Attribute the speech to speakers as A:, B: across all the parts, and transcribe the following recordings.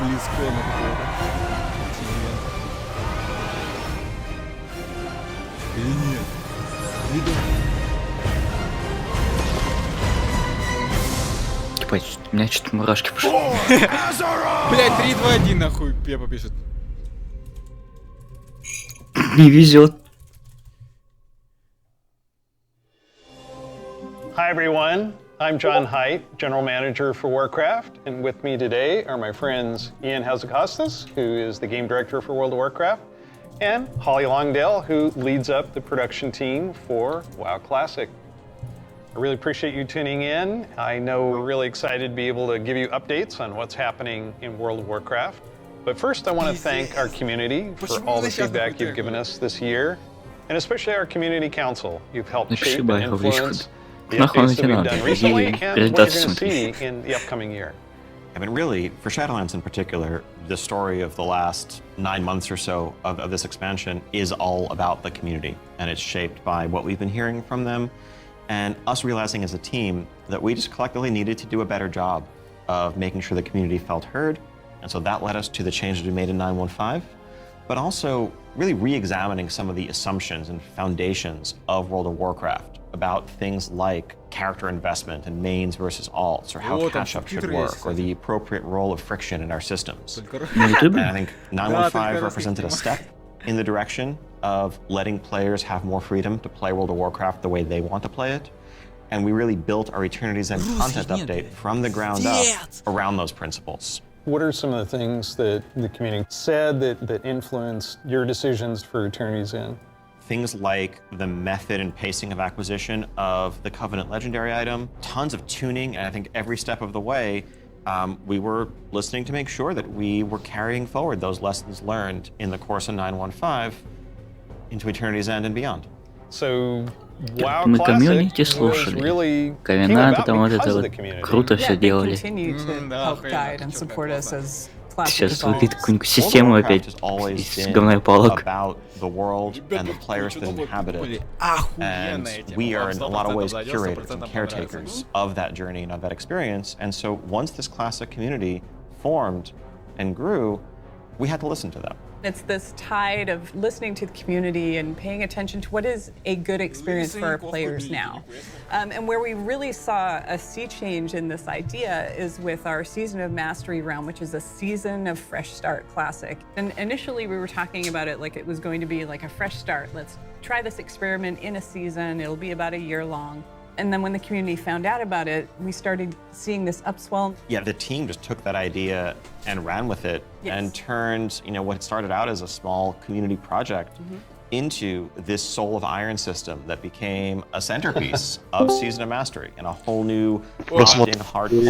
A: Близкона какого-то. Или нет? Видно.
B: Типа, у меня что-то мурашки пошли.
A: Блять, 3, 2, 1 нахуй, Пепа пишет.
B: Не везет.
C: Hi everyone, I'm John Haidt, General Manager for Warcraft, and with me today are my friends Ian Hazacostas, who is the Game Director for World of Warcraft, and Holly Longdale, who leads up the production team for WoW Classic. I really appreciate you tuning in. I know we're really excited to be able to give you updates on what's happening in World of Warcraft. But first I want to thank our community for all the feedback you've given us this year, and especially our community council. You've helped shape and influence the updates that we've done recently and what you're going to see in the upcoming year.
D: I mean, really, for Shadowlands in particular, the story of the last 9 months or so of this expansion is all about the community, and it's shaped by what we've been hearing from them, and us realizing as a team that we just collectively needed to do a better job of making sure the community felt heard, and so that led us to the changes we made in 9.1.5, but also really re-examining some of the assumptions and foundations of World of Warcraft about things like character investment and mains versus alts, or how catch-up should work, or the appropriate role of friction in our systems. And I think 9.1.5 represented a step in the direction of letting players have more freedom to play World of Warcraft the way they want to play it. And we really built our Eternity's End content update from the ground up around those principles.
C: What are some of the things that the community said that influenced your decisions for Eternity's End?
D: Things like the method and pacing of acquisition of the Covenant Legendary item, tons of tuning, and I think every step of the way, we were listening to make sure that we were carrying forward those lessons learned in the course of 9.1.5 into Eternity's End and beyond.
C: So, WoW
B: Мы
C: Classic
B: комьюнити
C: was
B: слушали.
C: really came
B: Ковенанты
C: about
B: там вот
C: because
B: это
C: of the
B: вот
C: community.
B: круто все делали.
E: Continue to help guide and support us as Classic
B: Сейчас выглядит
E: evolves.
B: какую-нибудь систему
D: World of
B: опять
D: Warcraft has always
B: из
D: been
B: говна и палок.
D: about the world and the players that inhabit it. And we are in a lot of ways curators and caretakers of that journey and of that experience. And so once this classic community formed and grew, we had to listen to them.
E: It's this tide of listening to the community and paying attention to what is a good experience for our players now. And where we really saw a sea change in this idea is with our Season of Mastery realm, which is a season of Fresh Start Classic. And initially we were talking about it like it was going to be like a fresh start. Let's try this experiment in a season. It'll be about a year long. And then when the community found out about it, we started seeing this upswell.
D: Yeah, the team just took that idea and ran with it and turned, what started out as a small community project into this Soul of Iron system that became a centerpiece of Season of Mastery and a whole new locked-in hardcore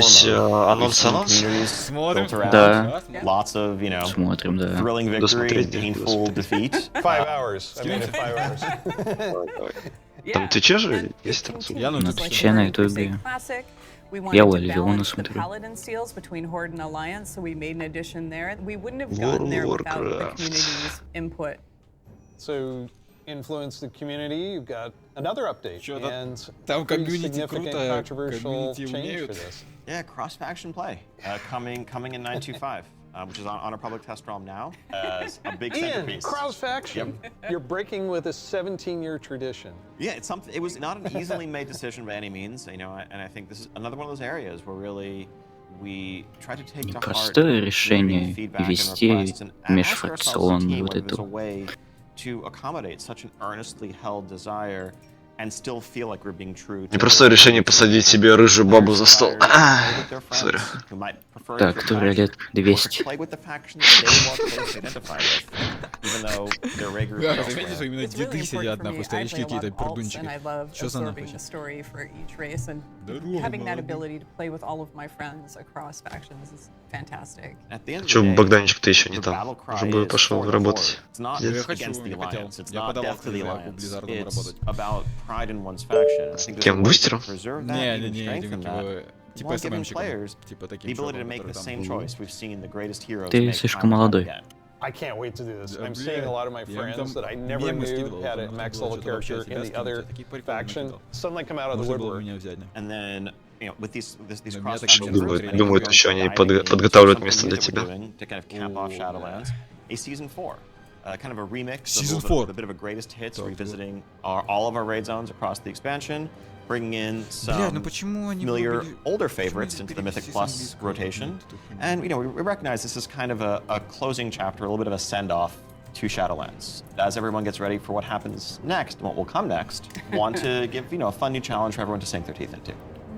D: mode. Built around
B: Да.
D: lots of,
B: Смотрим, да.
D: thrilling victory and painful defeat.
C: 5 hours. I made it 5 hours.
F: Там на Твиче же есть трансляция?
A: Я
B: На Твиче, на Ютубе. Я у Альвиона смотрю.
C: So, influence the community. You've got another update
A: Чё-то
C: and
A: там
C: a pretty
A: комьюнити
C: significant
A: круто,
C: controversial
A: комьюнити
C: change
A: умеют.
C: for this.
D: Yeah, cross-faction play coming in 9.2.5, which is on a public test realm now as a big
C: Ian,
D: centerpiece.
C: cross-faction. You're breaking with a 17-year tradition.
D: Yeah, it's something. It was not an easily made decision by any means, and I think this is another one of those areas where really we try to take to heart
B: Непростое решение
D: feedback and
B: вести
D: requests and ask ourselves as a
B: межфракционную
D: team
B: вот
D: whether there's a
B: эту.
D: way to accommodate such an earnestly held desire and still feel like we're being true to
F: Непростое решение посадить себе рыжую бабу за стол. Сори.
B: Так, которая лет 200.
A: Бля, заметьте, что именно деды сидят, нахуй, старички какие-то пердунчики. Что за нахуй?
F: Чё, Богданчик-то еще не там? Уже бы пошел работать.
A: Я хотел. Я подавал заявку Близзарду работать.
D: С
F: кем, бустером?
A: Не, типа СММщиком. Типа таким чуваком,
B: Ты слишком молодой.
C: I can't wait to do this. I'm seeing a lot of my friends that I never knew had a max level character in the other faction suddenly come out of the woodwork.
D: And then you know, with these
A: Да,
D: cross
A: меня так не
D: sections,
F: Думают, еще они подготавливают место для тебя.
D: to kind of cap off Shadowlands, a season 4. Kind of a remix,
A: Season
D: a little
A: 4.
D: bit, a bit of a greatest hits,
A: Так,
D: revisiting all of our raid zones across the expansion, bringing in
A: Блядь, ну
D: some
A: почему они
D: familiar
A: выбрали-
D: older
A: почему
D: favorites
A: они
D: into the Mythic
A: перенесли с
D: Plus
A: английского?
D: rotation.
A: Ну, это хуйня.
D: And, you know, we recognize this is kind of a closing chapter, a little bit of a send-off to Shadowlands. As everyone gets ready for what happens next, what will come next, want to give, you know, a fun new challenge for everyone to sink their teeth into.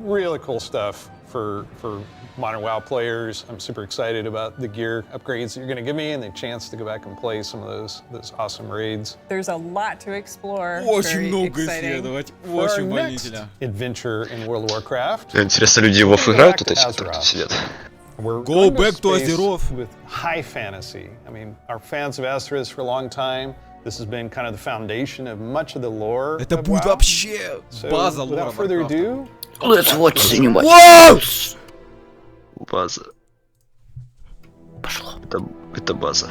C: Really cool stuff for Modern WoW players. I'm super excited about the gear upgrades that you're going to give me and the chance to go back and play some of those awesome raids.
E: There's a lot to explore.
A: Очень
E: Very
A: много
E: exciting.
A: исследовать.
C: For our
A: Очень
C: next
A: волнительно.
C: adventure in World of Warcraft,
F: Интересно, люди в WoW играют тут эти, которые тут сидят?
C: we're
A: Go
C: going
A: back to
C: space
A: Azeroth.
C: with high fantasy. I mean, our fans have asked for this for a long time. This has been kind of the foundation of much of the lore
A: Это
C: of
A: будет
C: WoW.
A: вообще
C: So,
A: база лора
C: without further
A: Варкрафта.
C: ado,
F: Let's watch cinema. База.
B: Пошло.
F: Это база.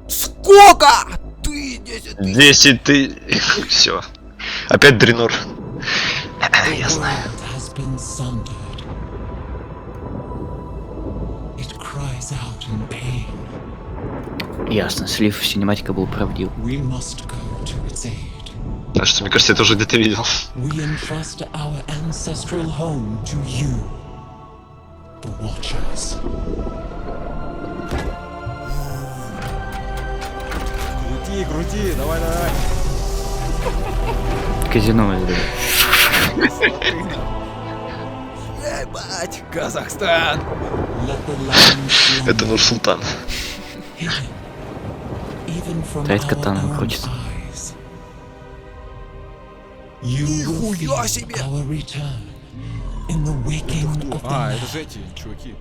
A: Сколько? Ты 10 тысяч.
F: 10 ты... Все. Опять Дренор. Я знаю.
G: Has been sundered. It cries out in pain.
B: Ясно, слив синематика был правдив.
G: We must go to its aid.
F: Так что, мне кажется, я это уже где-то видел.
G: We entrust our ancestral home to you, the Watchers.
A: Крути, крути, давай, давай.
B: Казино это.
A: Ебать, Казахстан.
G: Let the land be
F: Это Нур-Султан.
G: hidden, even from
B: Опять
G: our
B: катана
G: own
B: крутится.
G: eyes. You will
A: Нихуя
G: feel
A: себе!
G: our return in the waking of the
A: А, это
G: night.
A: же эти чуваки.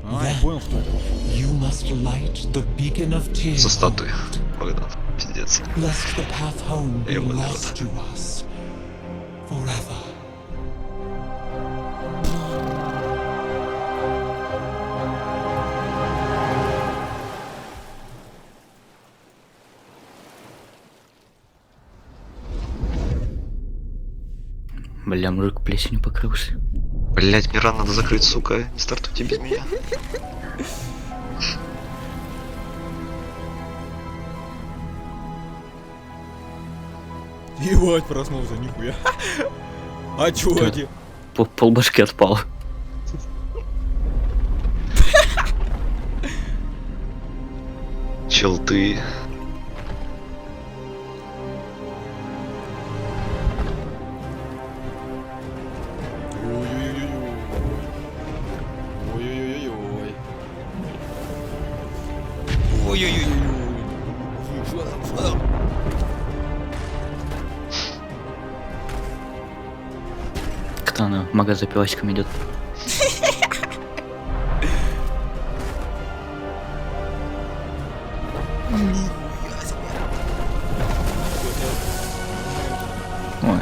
A: А, я понял, кто это.
G: You must light the beacon of tears.
F: Со статуей. Богдан. Пиздец.
G: Lest the path home be
F: Я его
G: lost to us forever.
B: Бля, мужик плесенью покрылся.
F: Блять, мне рано надо закрыть, сука. Не стартуйте без меня.
A: Ебать, проснулся, нихуя. А чё эти?
B: Полбашки отпал.
F: Чел, ты...
A: Ой-ой-ой-ой. Ой-ой-ой-ой. Что там, что там?
B: Катана в магаз за пивасиком идет. Ой,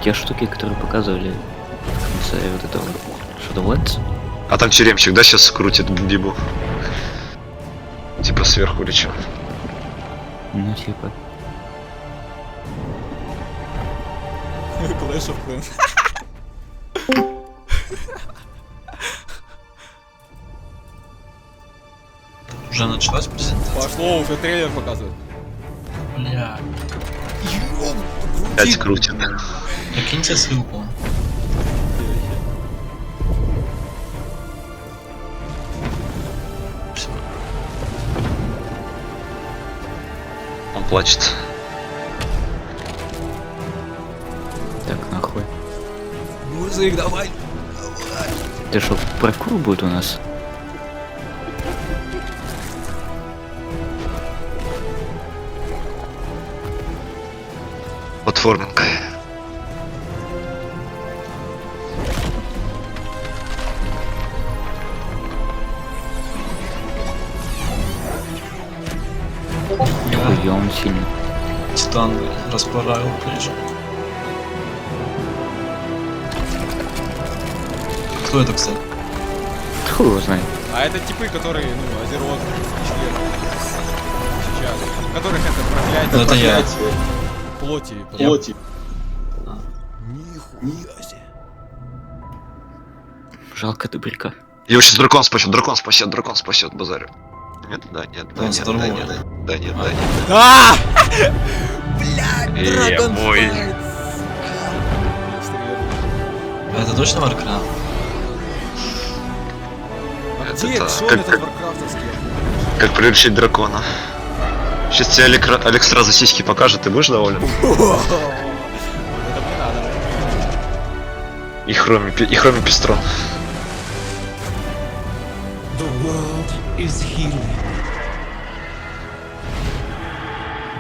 B: те штуки, которые показывали в конце вот этого Shadowlands.
F: А там тюремщик, да, сейчас крутит Бибу? Типа сверху или чё?
B: Ну типа.
A: Clash of Clans.
H: Уже началась презентация?
A: Пошло, уже трейлер показывает.
H: Бля,
F: Опять крутит.
H: накиньте ссылку. Всё.
F: Он плачет.
B: Так, нахуй.
A: Музык, давай.
B: Ты что, паркур будет у нас?
F: Платформинг.
B: Хуя он сильный.
H: Титан расправил плечи. Кто это, кстати?
B: Хуй его знает.
A: А это типы, которые, ну, Азерот сейчас. которых это проклятие.
H: Ну это я.
A: Плоти. Нихуя себе.
B: Жалко добряка.
F: Его сейчас дракон спасет, базарю. Нет, да, нет, да, нет, да, нет, да, нет, да, нет.
A: А!
F: Блядь, мой.
H: Это точно Warcraft?
A: Где
F: Это
A: Джон
F: как-
A: этот варкрафтовский?
F: Как приручить дракона. Сейчас тебе Алекс сразу сиськи покажет, ты будешь доволен?
A: Это мне надо.
F: И хроми пестрон.
G: The world is healing.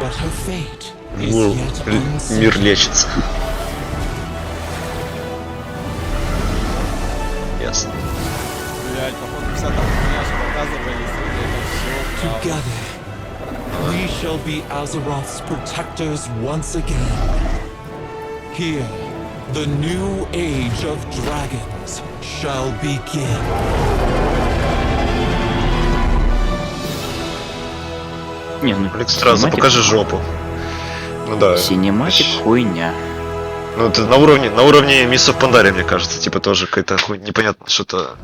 G: But her fate is yet uncertain.
F: Мир лечится. Ясно.
A: Блять, походу, вся там хуйня, что показывали, это все.
G: Together, we shall be Azeroth's protectors once again. Here, the new age of dragons shall begin.
B: Не, ну
F: Алекс, сразу
B: синематик-
F: покажи жопу. Ну да.
B: Синематик хуйня.
F: Ну это на уровне Мисс of Pandaria, мне кажется, типа тоже какая-то хуйня, непонятно что-то.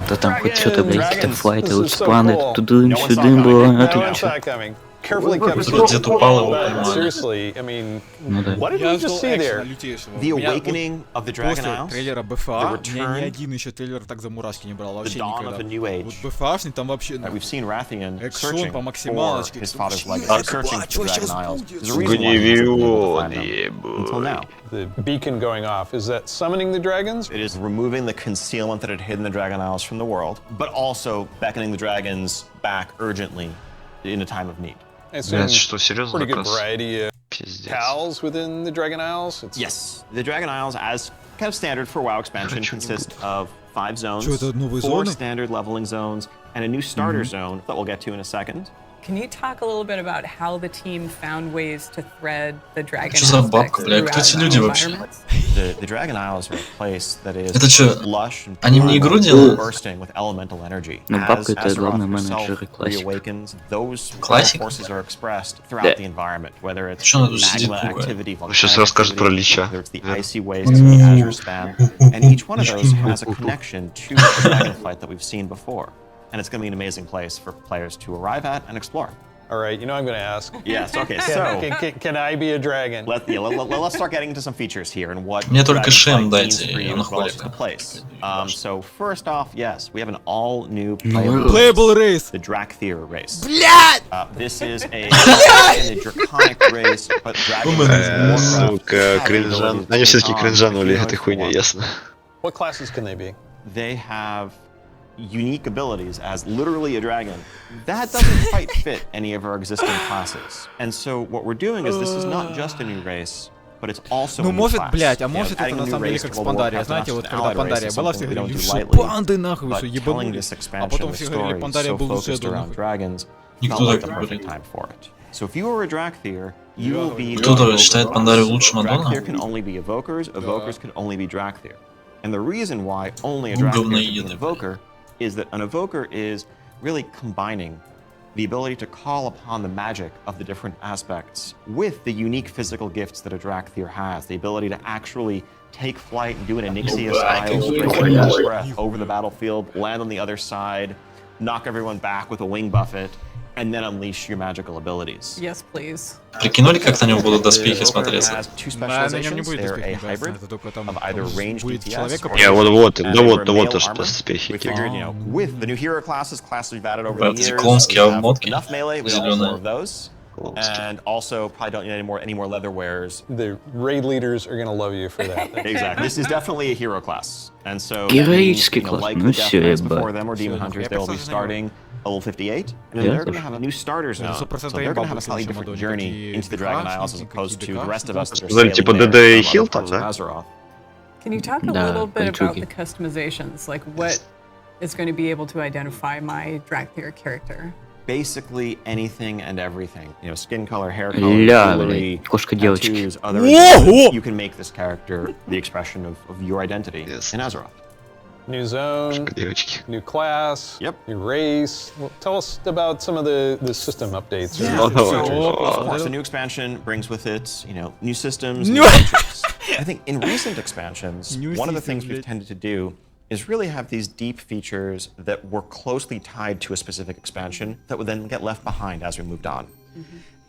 B: Да там хоть что-то, блядь, какие-то
C: Dragons,
B: флайты,
C: this
B: вот
C: is so
B: спаны,
C: cool.
B: тудым,
C: No one saw
B: сюдым
C: it
B: было,
C: coming.
B: а
C: No one
B: тут чё?
C: saw it coming. Carefully kept
H: Вроде
C: secret,
H: упало его
C: but
H: поймали.
C: seriously, I mean,
B: Ну да.
C: what did
A: Я
C: we just
A: ждал
C: see
A: экшена
C: there?
A: лютейшего.
D: The
A: Меня
D: awakening of the Dragon
A: после
D: Isles,
A: трейлера
D: the
A: БФА, меня
D: return,
A: ни один еще трейлер так за мурашки не брал,
D: the
A: вообще
D: dawn of a
A: никогда.
D: new
A: Вот
D: age.
A: БФАшный там вообще...
D: That we've seen Rathian
A: Экшон
D: searching
A: по
D: for
A: максималочке.
D: his father's
A: Чё
D: legacy,
A: это,
D: searching
A: бать,
D: for
A: что
D: the
A: щас
D: Dragon Isles.
A: будет?
D: There's a reason why he's been able to find them until now.
C: The beacon going off, is that summoning the dragons?
D: It is removing the concealment that had hidden the Dragon Isles from the world, but also beckoning the dragons back urgently in a time of need.
C: I assume
F: Блять, что, серьезно
C: pretty good
F: заказ?
C: variety of
F: Пиздец.
C: pals within the Dragon Isles. It's
D: Yes, the Dragon Isles, as kind of standard for WoW expansion, consist of 5 zones,
A: Чё, это новые
D: 4
A: зоны?
D: standard leveling zones, and a new starter zone that we'll get to in a second.
E: Can you talk a little bit about how the team found ways to thread the dragon
H: Что за
E: aspects
H: бабка, бля? Кто
E: throughout
H: эти люди
E: the
H: вообще?
E: environments?
D: The Dragon Isles are a place that is
H: Это чё,
D: lush and
H: они мне
D: pure,
H: игру делают?
D: bursting with elemental energy.
B: Ну,
D: As
B: бабка это
D: Azeroth
B: главный
D: herself
B: менеджер и классик.
D: reawakens, those
H: Классик?
D: forces are expressed
B: Да.
D: throughout the environment, whether it's
H: Чё она тут сидит,
D: magma
H: пугает?
D: activity,
F: Он сейчас
D: volcanic
F: расскажет про
D: activity,
F: Лича.
D: whether it's the icy wastes of the Azure Span, and each one of those has a connection to the dragonflight that we've seen before. And it's going to be an amazing place for players to arrive at and explore.
C: all right. You know I'm going to ask.
D: Yes, okay, so
C: Can I be a dragon?
D: let's start getting into some features here and what
H: Мне только
D: Dragonflight
H: Шем
D: means
H: дайте,
D: for you
H: он
D: as well as the
H: охотник.
D: place. So first off, yes, we have an all-new
A: Playable Race.
D: the Drakthir race.
A: Блять!
D: This is a draconic race, but dragons
F: Сука, кринжан. Они все-таки кринжанули этой хуйней, ясно.
C: What classes can they be?
D: They have unique abilities as literally a dragon. That doesn't quite fit any of our existing classes. And so what we're doing is this is not just a new race, but it's also
A: Ну
D: a new
A: может,
D: class.
A: блять, а
D: You know,
A: может это
D: adding a
A: на
D: new
A: самом деле
D: race
A: как
D: to
A: с
D: World of
A: Пандария.
D: Warcraft is
A: Знаете,
D: not
A: вот
D: just an
A: когда
D: allied race,
A: Пандария
D: it's
A: была,
D: something
A: все
D: we don't
A: говорили,
D: do
A: что
D: lightly.
A: панды нахуй,
D: But
A: что
D: telling
A: ебанутые.
D: this
A: А
D: expansion,
A: потом
D: the
A: все говорили,
D: story
A: Пандария
D: so
A: был
D: focused
A: Shadow
D: around
A: нахуй.
D: dragons,
H: Никто
D: felt like
H: так
D: the
H: не
D: perfect
H: говорит.
D: time for it. So if you were a Drakthir, you will be...
H: Кто-то считает Пандарию лучшим аддоном?
D: Drakthir can only be Evokers, Evokers can only be Drakthir. And the reason why only a
H: Ну,
D: Drakthir can be
H: говноеды,
D: an Evoker is that an Evoker is really combining the ability to call upon the magic of the different aspects with the unique physical gifts that a Drakthir has. The ability to actually take flight and do an Onyxia-style straight breath over the battlefield, land on the other side, knock everyone back with a wing buffet, and then unleash your magical abilities.
E: Yes, please.
H: Прикинули, как на нем будут доспехи
D: Evoker
H: смотреться?
D: has two
A: Да, на нем не
D: specializations.
A: будет
D: They're
A: доспех,
D: a
A: мне кажется,
D: hybrid
A: это только там
D: of either ranged
A: будет
D: DPS
A: человека
D: or
F: Не, вот,
D: and
F: да
D: they
F: вот,
D: wear
F: да вот
D: mail
F: то, что
D: armor.
F: доспехи.
D: We figured, you know, with the new hero classes we've added over
H: Вот
D: the
H: эти
D: years,
H: клонские
D: we have
H: обмотки
D: enough melee, we don't need
H: зелёные.
D: more of those. And also probably don't need any more leather wears.
C: The raid leaders are going to love you for that.
D: Exactly. This is definitely a hero class. And so
B: Героический
D: you know,
B: класс,
D: like
B: ну
D: the Death
B: всё,
D: Knights
B: ебать.
D: before them or Demon
A: Всё,
D: Hunters,
A: я
D: they will be
A: просто
D: starting level 58, and then
B: Yeah,
D: they're going to
B: тоже.
D: have a new starter zone. So
A: 100%
D: they're going to have a
A: бабы
D: slightly
A: в
D: different
A: следующем
D: journey
A: модуле,
D: into the Dragon Isles as
A: какие
D: opposed to the
A: ДКшники,
D: rest of us that are
F: Знаете,
D: sailing
F: типа
D: there
F: DD и
D: from
F: Heal
D: other
F: там,
D: parts
F: да?
D: of Azeroth.
E: Can you talk a
B: Да,
E: little bit about
B: пальчуги.
E: the customizations? Like what is going to be able to identify my Drakthir character?
D: Basically anything and everything. You know, skin color, hair color,
B: Ля,
D: jewelry,
B: блядь, кошка-девочки.
D: tattoos, other
A: Whoa!
D: adornments. You can make this character the expression of your identity
F: Yes.
D: in Azeroth.
C: New zone,
F: Девочки.
C: new class,
D: Yep.
C: new race. Well, tell us about some of the system updates.
D: Yeah,
F: Oh,
D: so,
F: no.
D: of course, the new expansion brings with it, new systems, new features. I think in recent expansions, one of the things we've tended to do is really have these deep features that were closely tied to a specific expansion that would then get left behind as we moved on.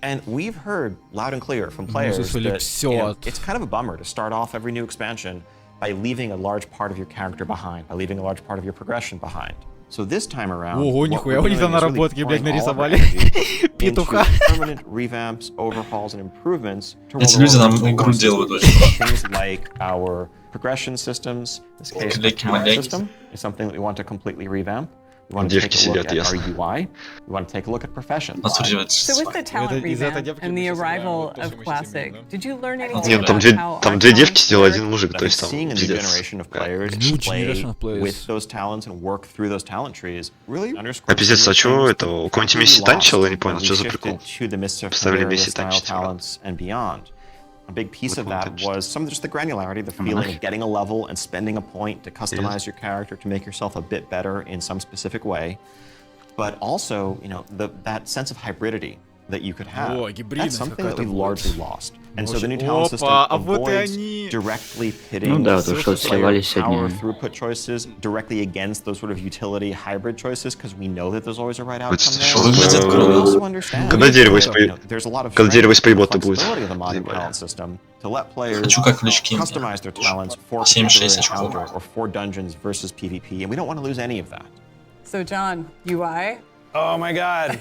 D: And we've heard loud and clear from players that it's kind of a bummer to start off every new expansion by leaving a large part of your character behind, by leaving a large part of your progression behind. So this time around,
A: Ого,
D: what
A: нихуя,
D: we're
A: у них
D: doing
A: там
D: is really
A: наработки, блядь,
D: pouring all of our
A: нарисовали.
D: energy
A: Петуха.
D: into permanent revamps, overhauls, and improvements to
H: Эти
D: World
H: люди
D: of
H: нам
D: Warcraft
H: игру
D: core
H: делают
D: systems.
H: очень.
D: Things like our progression systems, in this case, the talent
H: Маленький.
D: system is something that we want to completely revamp. We want to
F: Девки
D: take a look
F: сидят,
D: at our
F: ясно.
D: UI. We want to take a look at professions.
E: So with the talent
A: Это из этой
E: revamp
A: девки
E: and
A: мы
E: the
A: сейчас
E: arrival
A: играем, то,
E: of
A: что мы сейчас
E: Classic,
A: имеем, да?
E: did you learn anything
F: Нет,
E: about how
F: там
E: our
F: две девки
E: talents
F: сидел,
E: work?
F: один мужик,
D: I
F: то
D: think
F: есть там
D: seeing a new
F: пиздец.
D: generation of players
A: New
D: play
A: generation of players.
D: with those talents and work through those talent trees really underscores
F: А пиздец, а
D: some
F: чё
D: things
F: этого? У
D: that
F: кого-нибудь
D: we
F: Месси
D: lost
F: танчил, я не понял,
D: when
F: что
D: we
F: за
D: shifted
F: прикол?
D: to the midst of
F: Поставили
D: Pandaria
F: Месси
D: style
F: танчить, чувак.
D: talents and beyond. A big piece of
F: Вот он
D: that
F: танчит.
D: was some of just the granularity, the feeling of getting a level and spending a point to customize your character to make yourself a bit better in some specific way. But also, that sense of hybridity that you could have.
A: О, гибридность
D: That's something that
A: какая-то
D: we've
A: будет.
D: largely lost. And so
A: Очень-
D: the new talent system
A: Опа, а вот и
D: avoids
A: они.
D: directly pitting
B: Ну да, то, что
D: player
B: сливались
D: power
B: одни.
D: throughput choices directly against those sort of utility hybrid choices, because we know that there's always a right
F: Вот
D: outcome
F: что
D: there.
H: Выглядит
D: But
H: круто.
D: we also understand
F: Когда дерево из
D: there's a lot of
F: Когда дерево из
D: strength and
F: пейбота будет.
D: flexibility of the modern
F: Заебали.
D: talent system to let players
H: Хочу как в Lich King.
D: customize their talents for a
H: 7-6
D: particular
H: очков.
D: encounter or for dungeons versus PvP, and we don't want to lose any of that.
E: So John, UI?
C: Oh my God.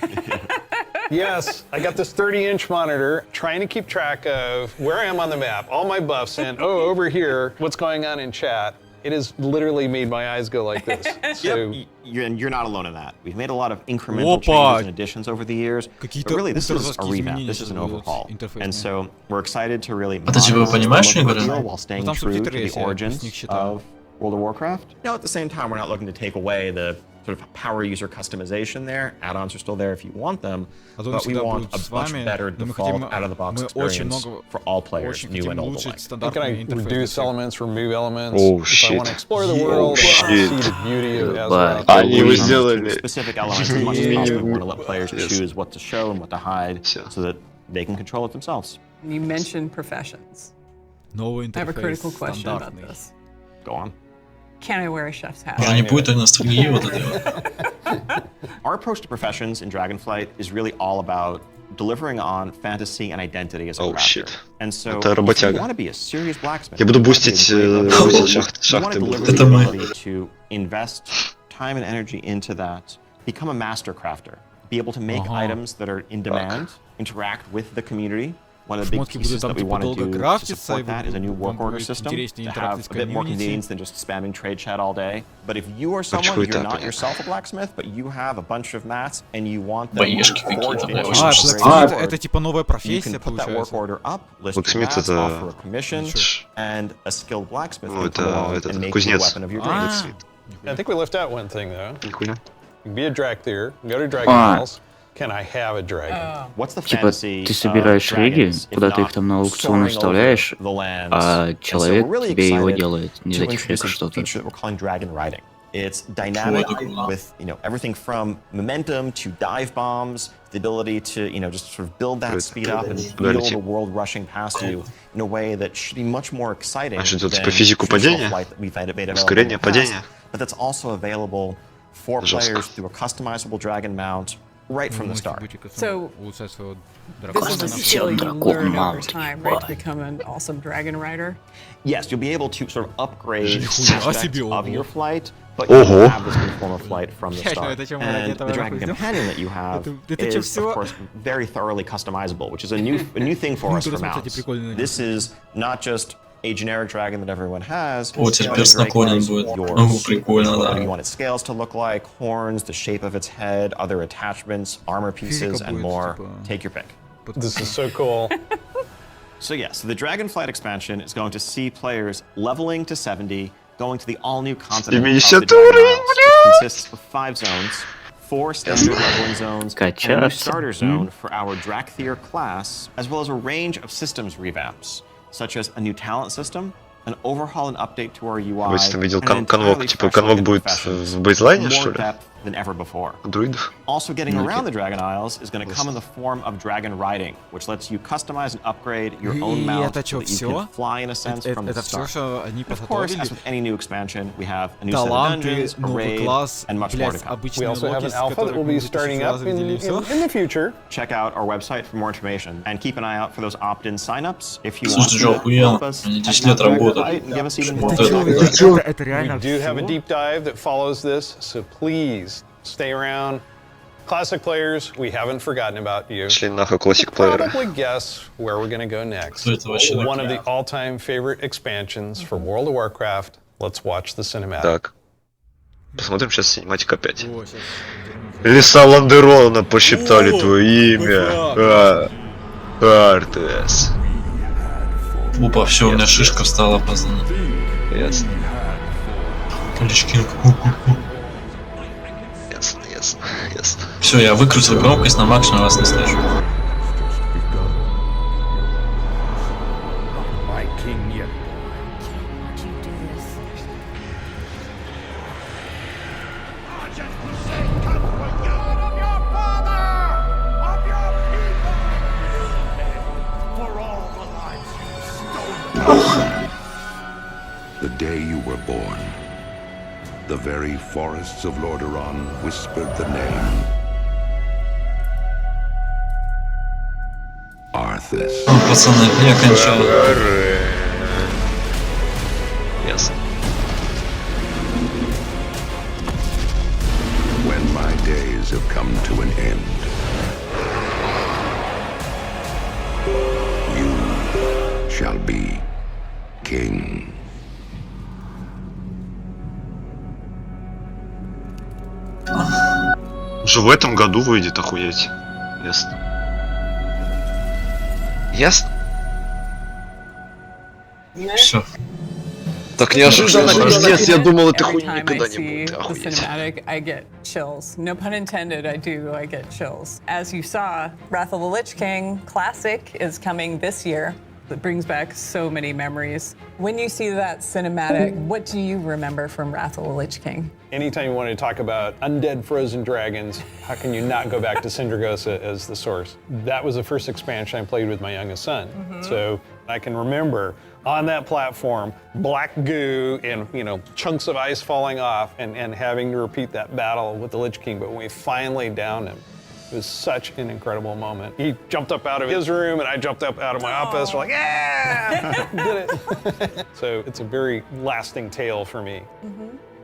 C: Yes, I got this 30-inch monitor trying to keep track of where I am on the map, all my buffs, and over here, what's going on in chat. It has literally made my eyes go like this. So,
D: You're not alone in that. We've made a lot of incremental
A: Опа!
D: changes and additions over the years, but
A: Какие-то
D: really this is a
A: ультражесткие
D: revamp.
A: изменения
D: This is an
A: сейчас будут
D: overhaul.
A: интерфейсные.
D: And so we're excited to really
H: Это типа
D: modernize
H: понимаешь,
D: the look
H: что я
D: and
H: говорю?
D: feel while staying
A: Ну, там
D: true to
A: субтитры есть,
D: the
A: я
D: origins
A: с них читал.
D: of World of Warcraft. Now at the same time, we're not looking to take away the sort of power user customization there. Add-ons are still there if you want them,
A: А то
D: but we
A: всегда
D: want
A: будут
D: a
A: с
D: much
A: вами,
D: better
A: но мы
D: default
A: хотим,
D: out-of-the-box
A: мы очень
D: experience
A: много,
D: for all players,
A: очень
D: new
A: хотим
D: and old
A: улучшить
D: alike.
C: can
A: стандартный
C: I
A: интерфейс. для
C: reduce
A: всех.
C: elements, remove elements?
F: Oh,
C: if I
F: shit.
C: want to explore the
D: Yeah.
C: world,
F: Oh,
C: I want to
F: shit.
C: see the beauty of
B: Ебать.
C: Azeroth.
F: Они его сделали.
D: Specific elements as much as possible. We want to let players
F: Yes.
D: choose what to show and what to hide
F: Всё.
D: so that they can control it themselves.
E: You mentioned professions.
A: Новый
E: I have a
A: интерфейс,
E: critical question about
A: стандартный.
E: this.
D: Go on.
E: Can I wear a chef's hat?
H: Уже не будет той ностальгии вот этой вот.
D: Our approach to professions in Dragonflight is really all about delivering on fantasy and identity as a
F: Oh,
D: crafter.
F: shit.
D: And so,
F: Это
D: if you
F: работяга.
D: want to be a serious blacksmith,
F: Я буду
D: you wanna be a
F: бустить,
D: great
F: бустить
D: blacksmith, you wanna
F: шахты
D: deliver
F: буду.
D: the
H: Это мы.
D: ability to invest time and energy into that, become a master crafter, be able to make
A: Ага.
D: items that are in demand, interact with the community. One of the big
A: Шмотки будут
D: pieces
A: там
D: that we
A: типа
D: want to
A: долго
D: do to
A: крафтиться, и
D: support that is a new
A: вам
D: work order
A: будет
D: system
A: интереснее
D: to
A: интерактивить
D: have
A: с
D: a bit more
A: комьюнити.
D: convenience than just spamming trade chat all day. But if you are someone,
F: чего
D: you're
F: это,
D: not
F: понятно.
D: yourself a blacksmith, but you have a bunch of mats and you want them
H: Боишки
D: forged
H: какие-то,
D: into
H: да,
D: a
H: очень
A: А,
H: Очень
D: great
A: blacksmith
D: sword.
A: это типа новая
D: You
A: профессия,
D: can put that work
A: получается.
D: order up, list your
F: Blacksmith
D: mats,
F: это-
D: offer a commission, and a skilled blacksmith
F: Ну,
D: will come along
F: это
D: and make you the
F: кузнец.
D: weapon of your
A: А,
D: dreams.
C: I think we left out one thing though.
F: Нихуя.
C: You can be a Dracthyr, go to Dragon
B: А.
C: Halls. Can I have a dragon?
D: What's the
B: Типа,
D: fantasy
B: ты собираешь
D: of
B: реги,
D: dragons, if
B: куда ты
D: not
B: их там на аукцион
D: soaring
B: выставляешь,
D: over the lands?
B: а
D: And so
B: человек
D: we're really
B: тебе его
D: excited
B: делает, не
D: to
B: за этих
D: introduce
B: рек
D: a
B: что-то.
D: feature that we're calling dragon riding. It's dynamic
H: Cool.
D: with everything from momentum to dive bombs, the ability to just sort of build that
F: Right.
D: speed up and
F: Да,
D: feel
F: лети.
D: the world rushing past you in a way that should be much more exciting
F: А что,
D: than
F: типа физику
D: traditional
F: падения?
D: flight that we've made available in
F: Ускорение
D: the past,
F: падения?
D: but that's also available for
F: Жестко.
D: players through a customizable dragon mount right from the
A: Можете
D: start.
A: быть, как
E: So,
A: улучшать своего
E: This
A: дракона.
E: is a
B: Дракон
E: skill you
B: дракон
E: learn over
B: маунт,
E: time, right? To
B: ебать.
E: become an awesome dragon rider.
D: Yes, you'll be able to sort of upgrade
A: Нихуя
D: aspects
A: себе,
D: of
A: ого.
D: your flight, but you
F: Ого.
D: don't have this new form of flight from the
A: Я
D: start.
A: это чё, мы ради
D: And
A: этого
D: the dragon
A: нахуй сделали?
D: companion that you have
A: Это чё,
D: is,
A: всё?
D: of course, very thoroughly customizable, which is a new thing for us for
A: Интересно, кстати,
D: mounts.
A: прикольно.
D: This is not just a generic dragon that everyone has.
H: О, теперь
D: but
H: перс
D: a dragon
H: наклонен
D: is
H: будет.
D: yours.
H: Ого, прикольно,
D: What do you
H: да.
D: want its scales to look like, horns, the shape of its head, other attachments, armor pieces, and
A: будет,
D: more.
A: типа.
D: Take your pick.
C: This is so cool.
D: So yes, the Dragonflight expansion is going to see players leveling to 70, going to the all-new continent of the
F: 70
D: Dragon
F: уровень,
D: Isles, which consists of 5 zones, 4 standard leveling zones, and a new
B: Качаться.
D: starter zone for our Dracthyr class, as well as a range of systems revamps, such as a new talent system, an overhaul and update to our UI,
F: Обычно там видел
D: and an
F: конвок,
D: entirely
F: типа
D: fresh
F: конвок
D: look at
F: будет
D: professions,
F: в бейзлайне,
D: more
F: что ли?
D: depth than ever before.
F: У друидов?
D: Also getting around the Dragon Isles is going to come in the form of dragon riding, which lets you customize and upgrade your own
A: И
D: mount
A: это
D: so
A: чё,
D: that you
A: всё?
D: can fly in a sense from the
A: Это все,
D: start.
A: что они
D: Of course, as
A: подготовили?
D: with any new expansion, we have a new set of
A: Таланты,
D: dungeons, a
A: новый
D: raid,
A: класс,
D: and much more to
A: блядь,
D: come.
C: We
A: обычные
C: also have
A: локи,
C: an
A: с
C: alpha that
A: которых
C: will
A: мы
C: be
A: уже
C: starting
A: 1000
C: up
A: раз
C: in
A: видели, и всё.
C: the future.
D: Check out our website for more information and keep an eye out for those opt-in signups if you want
H: Слушай, ты что,
D: to
H: охуел?
D: help us
H: Они
D: at
H: 10 лет
D: Dragon
H: работали.
D: Fight and give us even
H: Вот
D: more
H: это
D: value.
A: Это
C: We
A: реально
C: do have a
A: всё?
C: deep dive that follows this, so please stay around. Classic players, we haven't forgotten about you.
F: Шли нахуй классик плееры.
C: Probably guess where we're going to go next.
H: Что это вообще
C: One of the
H: такое?
C: all-time favorite expansions for World of Warcraft. Let's watch the cinematic.
F: Так. Посмотрим сейчас синематик опять.
A: О, щас.
F: Леса Ландерона посчитали
A: О,
F: твое имя. Артес.
H: Опа, все, у меня шишка встала, пацаны.
F: Ясно,
H: Lich King.
F: ясно, ясно, ясно.
H: Все, я выкрутил громкость на максимум, вас не слышу.
I: The day you were born, the very forests of Lordaeron whispered the name. Arthas.
H: Пацаны, я кончаю.
F: Ясно.
I: When my days have come to an end, you shall be king.
F: Уже в этом году выйдет, охуеть. Ясно. Ясно?
H: Все.
F: Так неожиданно, пиздец, я думал, этой
E: Every
F: хуйни
E: time I
F: никогда не
E: see
F: будет.
E: the
F: Охуеть.
E: cinematic, I get chills. No pun intended, I get chills. As you saw, Wrath of the Lich King Classic is coming this year. It brings back so many memories. When you see that cinematic, what do you remember from Wrath of the Lich King?
C: Anytime you want to talk about undead frozen dragons, how can you not go back to Sindragosa as the source? That was the first expansion I played with my youngest son. So I can remember on that platform, black goo and chunks of ice falling off and having to repeat that battle with the Lich King. But when we finally downed him, it was such an incredible moment. He jumped up out of his room and I jumped up out of my office. We're like, yeah, did it. So it's a very lasting tale for me.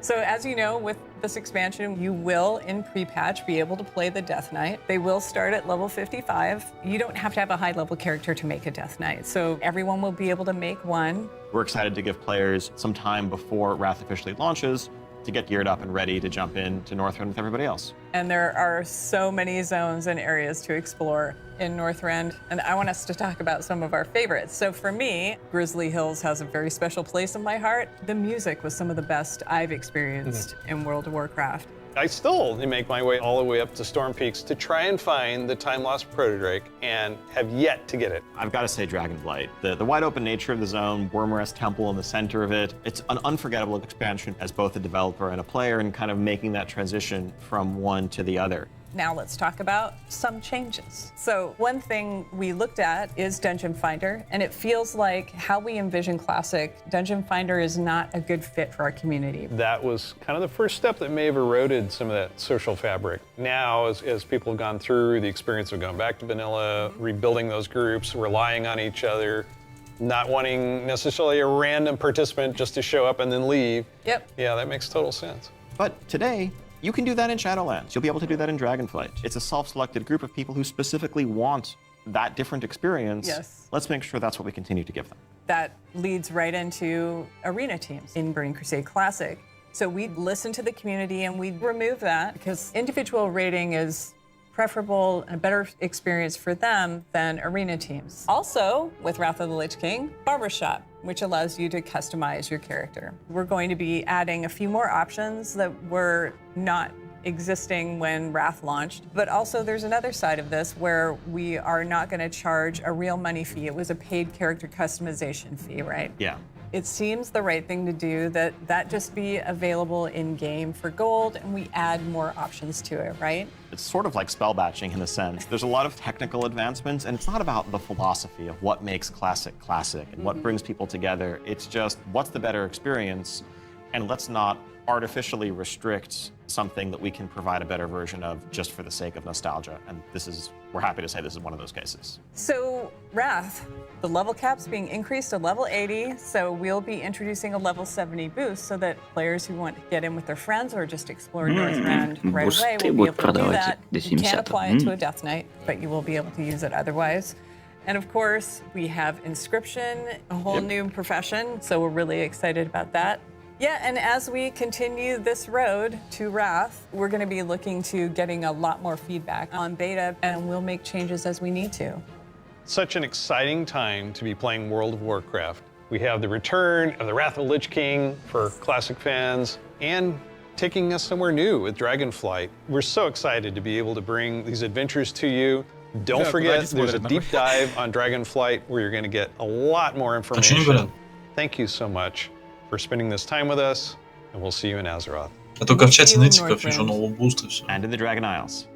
E: So as you know, with this expansion, you will, in pre-patch, be able to play the Death Knight. They will start at level 55. You don't have to have a high-level character to make a Death Knight, so everyone will be able to make one.
D: We're excited to give players some time before Wrath officially launches to get geared up and ready to jump into Northrend with everybody else.
E: And there are so many zones and areas to explore in Northrend, and I want us to talk about some of our favorites. So for me, Grizzly Hills has a very special place in my heart. The music was some of the best I've experienced in World of Warcraft.
C: I still make my way all the way up to Storm Peaks to try and find the time-lost proto-drake and have yet to get it.
D: I've got to say Dragonblight. The wide open nature of the zone, Wormrest Temple in the center of it, it's an unforgettable expansion as both a developer and a player and kind of making that transition from one to the other.
E: Now let's talk about some changes. So one thing we looked at is Dungeon Finder, and it feels like how we envision Classic, Dungeon Finder is not a good fit for our community.
C: That was kind of the first step that may have eroded some of that social fabric. Now, as people have gone through the experience of going back to vanilla, rebuilding those groups, relying on each other, not wanting necessarily a random participant just to show up and then leave.
E: Yep.
C: Yeah, that makes total sense.
D: But today, you can do that in Shadowlands. You'll be able to do that in Dragonflight. It's a self-selected group of people who specifically want that different experience.
E: Yes.
D: Let's make sure that's what we continue to give them.
E: That leads right into arena teams in Burning Crusade Classic. So we listen to the community and we remove that because individual rating is preferable and a better experience for them than arena teams. Also, with Wrath of the Lich King, Barbershop, which allows you to customize your character. We're going to be adding a few more options that were not existing when Wrath launched, but also there's another side of this where we are not going to charge a real money fee. It was a paid character customization fee, right?
D: Yeah.
E: it seems the right thing to do that just be available in game for gold, and we add more options to it, right?
D: It's sort of like spell batching in a sense. There's a lot of technical advancements, and it's not about the philosophy of what makes classic classic and what brings people together. It's just what's the better experience, and let's not artificially restrict something that we can provide a better version of just for the sake of nostalgia. And we're happy to say this is one of those cases.
E: So, Wrath, the level cap's being increased to level 80, so we'll be introducing a level 70 boost so that players who want to get in with their friends or just explore Northrend right away will be able to do that. You can't apply it to a Death Knight, but you will be able to use it otherwise. And of course, we have Inscription, a whole new profession, so we're really excited about that. Yeah, and as we continue this road to Wrath, we're going to be looking to getting a lot more feedback on beta, and we'll make changes as we need to.
C: Such an exciting time to be playing World of Warcraft. We have the return of the Wrath of the Lich King for classic fans, and taking us somewhere new with Dragonflight. We're so excited to be able to bring these adventures to you. Don't forget, there's a deep dive on Dragonflight where you're going to get a lot more information. Thank you so much for spending this time with us, and we'll see you in Azeroth.
H: А только в чате нытиков вижу новый буст и все.
D: And in the Dragon Isles.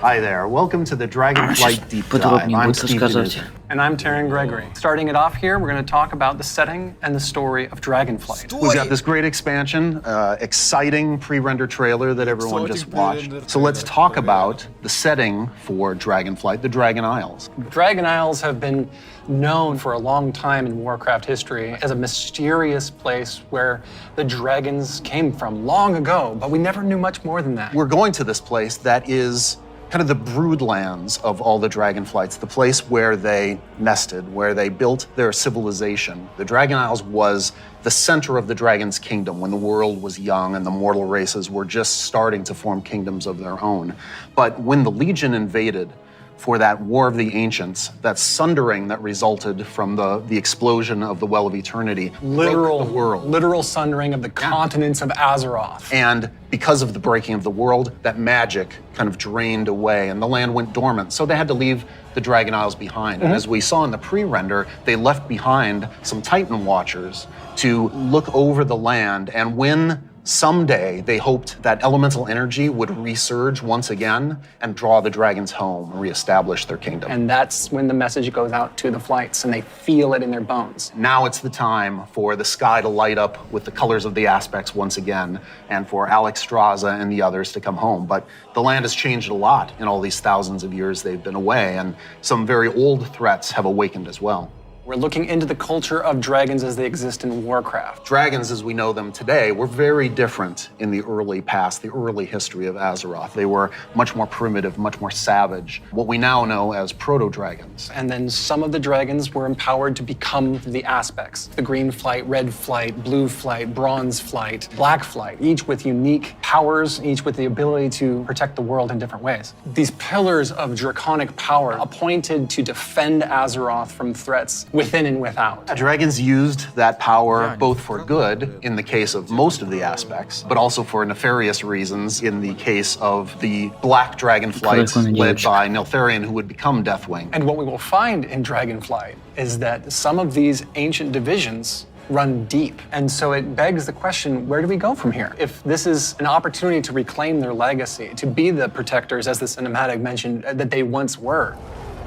J: Hi there, welcome to the Dragonflight Deep Dive. I'm Steve Denison.
K: And I'm Taryn Gregory. Starting it off here, we're going to talk about the setting and the story of Dragonflight.
J: We've got this great expansion, exciting pre-render trailer that everyone just watched. So let's talk about the setting for Dragonflight, the Dragon Isles.
K: Dragon Isles have been known for a long time in Warcraft history as a mysterious place where the dragons came from long ago, but we never knew much more than that.
J: We're going to this place that is kind of the broodlands of all the Dragonflights, the place where they nested, where they built their civilization. The Dragon Isles was the center of the Dragon's kingdom when the world was young and the mortal races were just starting to form kingdoms of their own. But when the Legion invaded for that War of the Ancients, that sundering that resulted from the explosion of the Well of Eternity, broke the world.
K: Literal sundering of the continents of Azeroth.
J: And because of the breaking of the world, that magic kind of drained away and the land went dormant. So they had to leave the Dragon Isles behind. And as we saw in the pre-render, they left behind some Titan Watchers to look over the land. And when someday they hoped that elemental energy would resurge once again and draw the dragons home and reestablish their kingdom.
K: And that's when the message goes out to the flights and they feel it in their bones.
J: Now it's the time for the sky to light up with the colors of the aspects once again and for Alex Straza and the others to come home. But the land has changed a lot in all these thousands of years they've been away, and some very old threats have awakened as well.
K: We're looking into the culture of dragons as they exist in Warcraft.
J: Dragons as we know them today were very different in the early past, the early history of Azeroth. They were much more primitive, much more savage, what we now know as proto-dragons.
K: And then some of the dragons were empowered to become the aspects. The green flight, red flight, blue flight, bronze flight, black flight, each with unique powers, each with the ability to protect the world in different ways. These pillars of draconic power appointed to defend Azeroth from threats within and without.
J: Dragons used that power both for good, in the case of most of the aspects, but also for nefarious reasons in the case of the black dragonflights led by Neltharion, who would become Deathwing.
K: And what we will find in Dragonflight is that some of these ancient divisions run deep. And so it begs the question, where do we go from here? If this is an opportunity to reclaim their legacy, to be the protectors, as the cinematic mentioned, that they once were.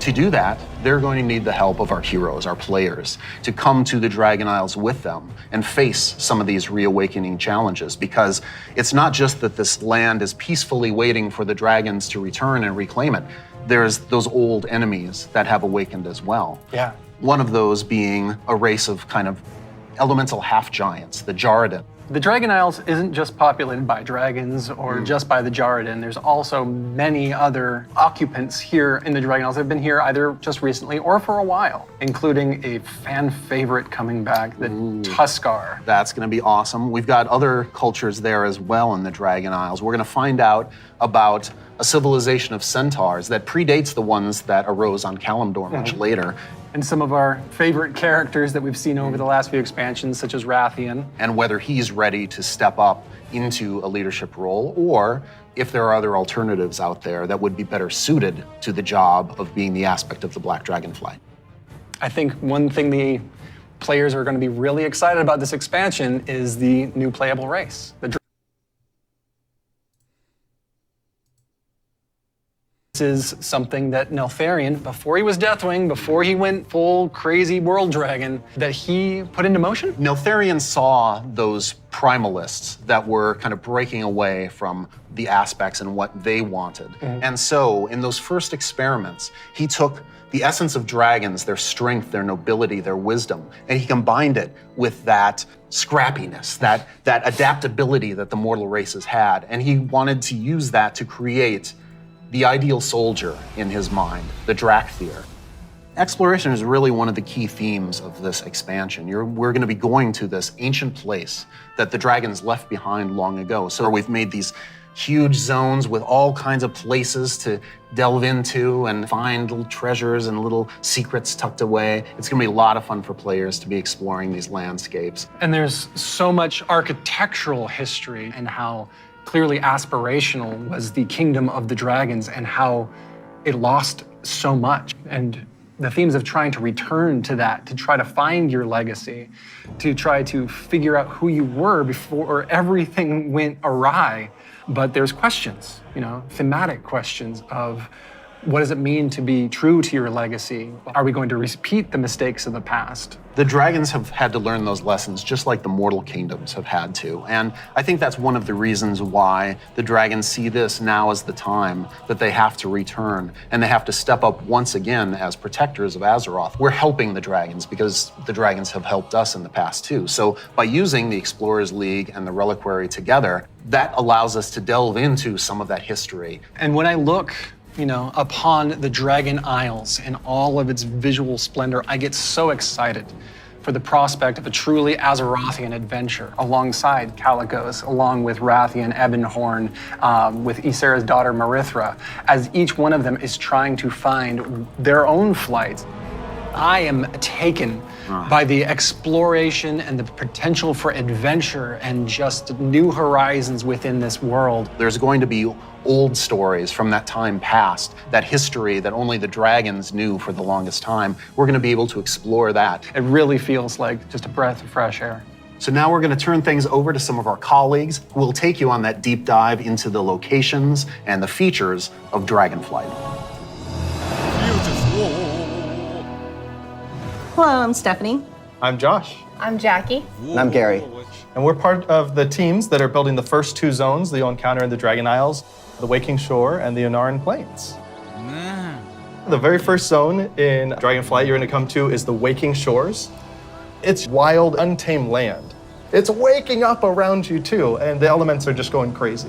J: To do that, they're going to need the help of our heroes, our players, to come to the Dragon Isles with them and face some of these reawakening challenges, because it's not just that this land is peacefully waiting for the dragons to return and reclaim it. There's those old enemies that have awakened as well.
K: Yeah.
J: One of those being a race of kind of elemental half-giants, the Jarradin.
K: The Dragon Isles isn't just populated by dragons or just by the Jarradin. There's also many other occupants here in the Dragon Isles that have been here either just recently or for a while, including a fan favorite coming back, the Tuskar.
J: That's going to be awesome. We've got other cultures there as well in the Dragon Isles. We're going to find out about a civilization of centaurs that predates the ones that arose on Kalimdor much later.
K: and some of our favorite characters that we've seen over the last few expansions, such as Rathian.
J: And whether he's ready to step up into a leadership role, or if there are other alternatives out there that would be better suited to the job of being the aspect of the Black Dragonflight.
K: I think one thing the players are going to be really excited about this expansion is the new playable race. This is something that Neltharion, before he was Deathwing, before he went full crazy world dragon, that he put into motion.
J: Neltharion saw those primalists that were kind of breaking away from the aspects and what they wanted. And so in those first experiments, he took the essence of dragons, their strength, their nobility, their wisdom, and he combined it with that scrappiness, that adaptability that the mortal races had. And he wanted to use that to create the ideal soldier in his mind, the Drakthir. Exploration is really one of the key themes of this expansion. We're going to be going to this ancient place that the dragons left behind long ago. So we've made these huge zones with all kinds of places to delve into and find little treasures and little secrets tucked away. It's going to be a lot of fun for players to be exploring these landscapes.
K: And there's so much architectural history and how clearly aspirational was the kingdom of the dragons and how it lost so much. And the themes of trying to return to that, to try to find your legacy, to try to figure out who you were before everything went awry. But there's questions, thematic questions of what does it mean to be true to your legacy? Are we going to repeat the mistakes of the past?
J: The dragons have had to learn those lessons just like the mortal kingdoms have had to. And I think that's one of the reasons why the dragons see this now as the time that they have to return and they have to step up once again as protectors of Azeroth. We're helping the dragons because the dragons have helped us in the past too. So by using the Explorers League and the Reliquary together, that allows us to delve into some of that history.
K: And when I look upon the Dragon Isles in all of its visual splendor, I get so excited for the prospect of a truly Azerothian adventure alongside Calicos, along with Rathian, Ebonhorn, with Ysera's daughter Marithra, as each one of them is trying to find their own flight. I am taken by the exploration and the potential for adventure and just new horizons within this world.
J: There's going to be old stories from that time past, that history that only the dragons knew for the longest time. We're going to be able to explore that.
K: It really feels like just a breath of fresh air.
J: So now we're going to turn things over to some of our colleagues who will take you on that deep dive into the locations and the features of Dragonflight.
L: Hello, I'm Stephanie.
M: I'm Josh.
L: I'm Jackie.
M: And I'm Gary. And we're part of the teams that are building the first two zones that you'll encounter in the Dragon Isles, the Waking Shore and the Onaran Plains. The very first zone in Dragonflight you're going to come to is the Waking Shores. It's wild, untamed land. It's waking up around you too, and the elements are just going crazy.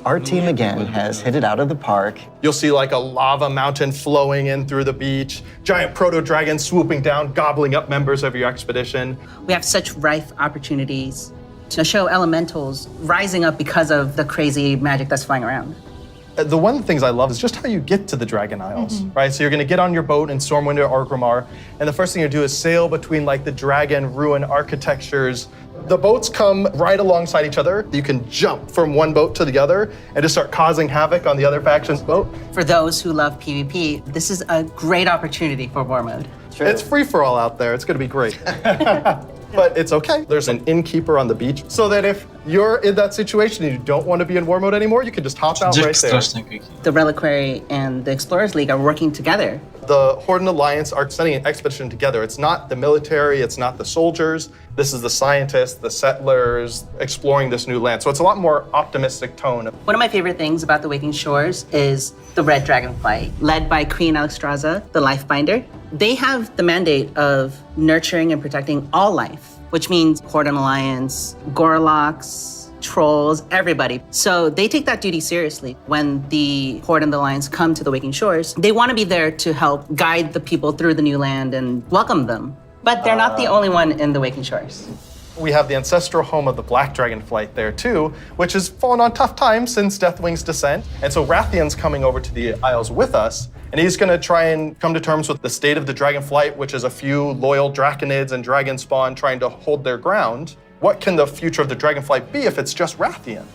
N: Our team again has hit it out of the park.
M: You'll see like a lava mountain flowing in through the beach, giant proto-dragons swooping down, gobbling up members of your expedition.
L: We have such rife opportunities to show elementals rising up because of the crazy magic that's flying around.
M: The one of the things I love is just how you get to the Dragon Isles, right? So you're gonna get on your boat in Stormwind or Orgrimmar, and the first thing you do is sail between like the dragon ruin architectures. The boats come right alongside each other. You can jump from one boat to the other and just start causing havoc on the other faction's boat.
L: For those who love PvP, this is a great opportunity for war mode.
M: It's free for all out there. It's gonna be great. But it's okay. There's an innkeeper on the beach, so that if you're in that situation and you don't want to be in war mode anymore, you can just hop out right there.
L: The Reliquary and the Explorers League are working together.
M: The Horde and Alliance are sending an expedition together. It's not the military, it's not the soldiers. This is the scientists, the settlers, exploring this new land. So it's a lot more optimistic tone.
L: One of my favorite things about the Waking Shores is the Red Dragonflight, led by Queen Alexstrasza, the Lifebinder. They have the mandate of nurturing and protecting all life, which means Horde and Alliance, Gorloks, trolls, everybody. So they take that duty seriously. When the Horde and the Alliance come to the Waking Shores, they want to be there to help guide the people through the new land and welcome them. But they're not the only one in the Waking Shores.
M: We have the ancestral home of the black dragonflight there too, which has fallen on tough times since Deathwing's descent. And so Rathian's coming over to the Isles with us, and he's gonna try and come to terms with the state of the dragonflight, which is a few loyal draconids and dragon spawn trying to hold their ground. What can the future of the dragonflight be if it's just Rathian?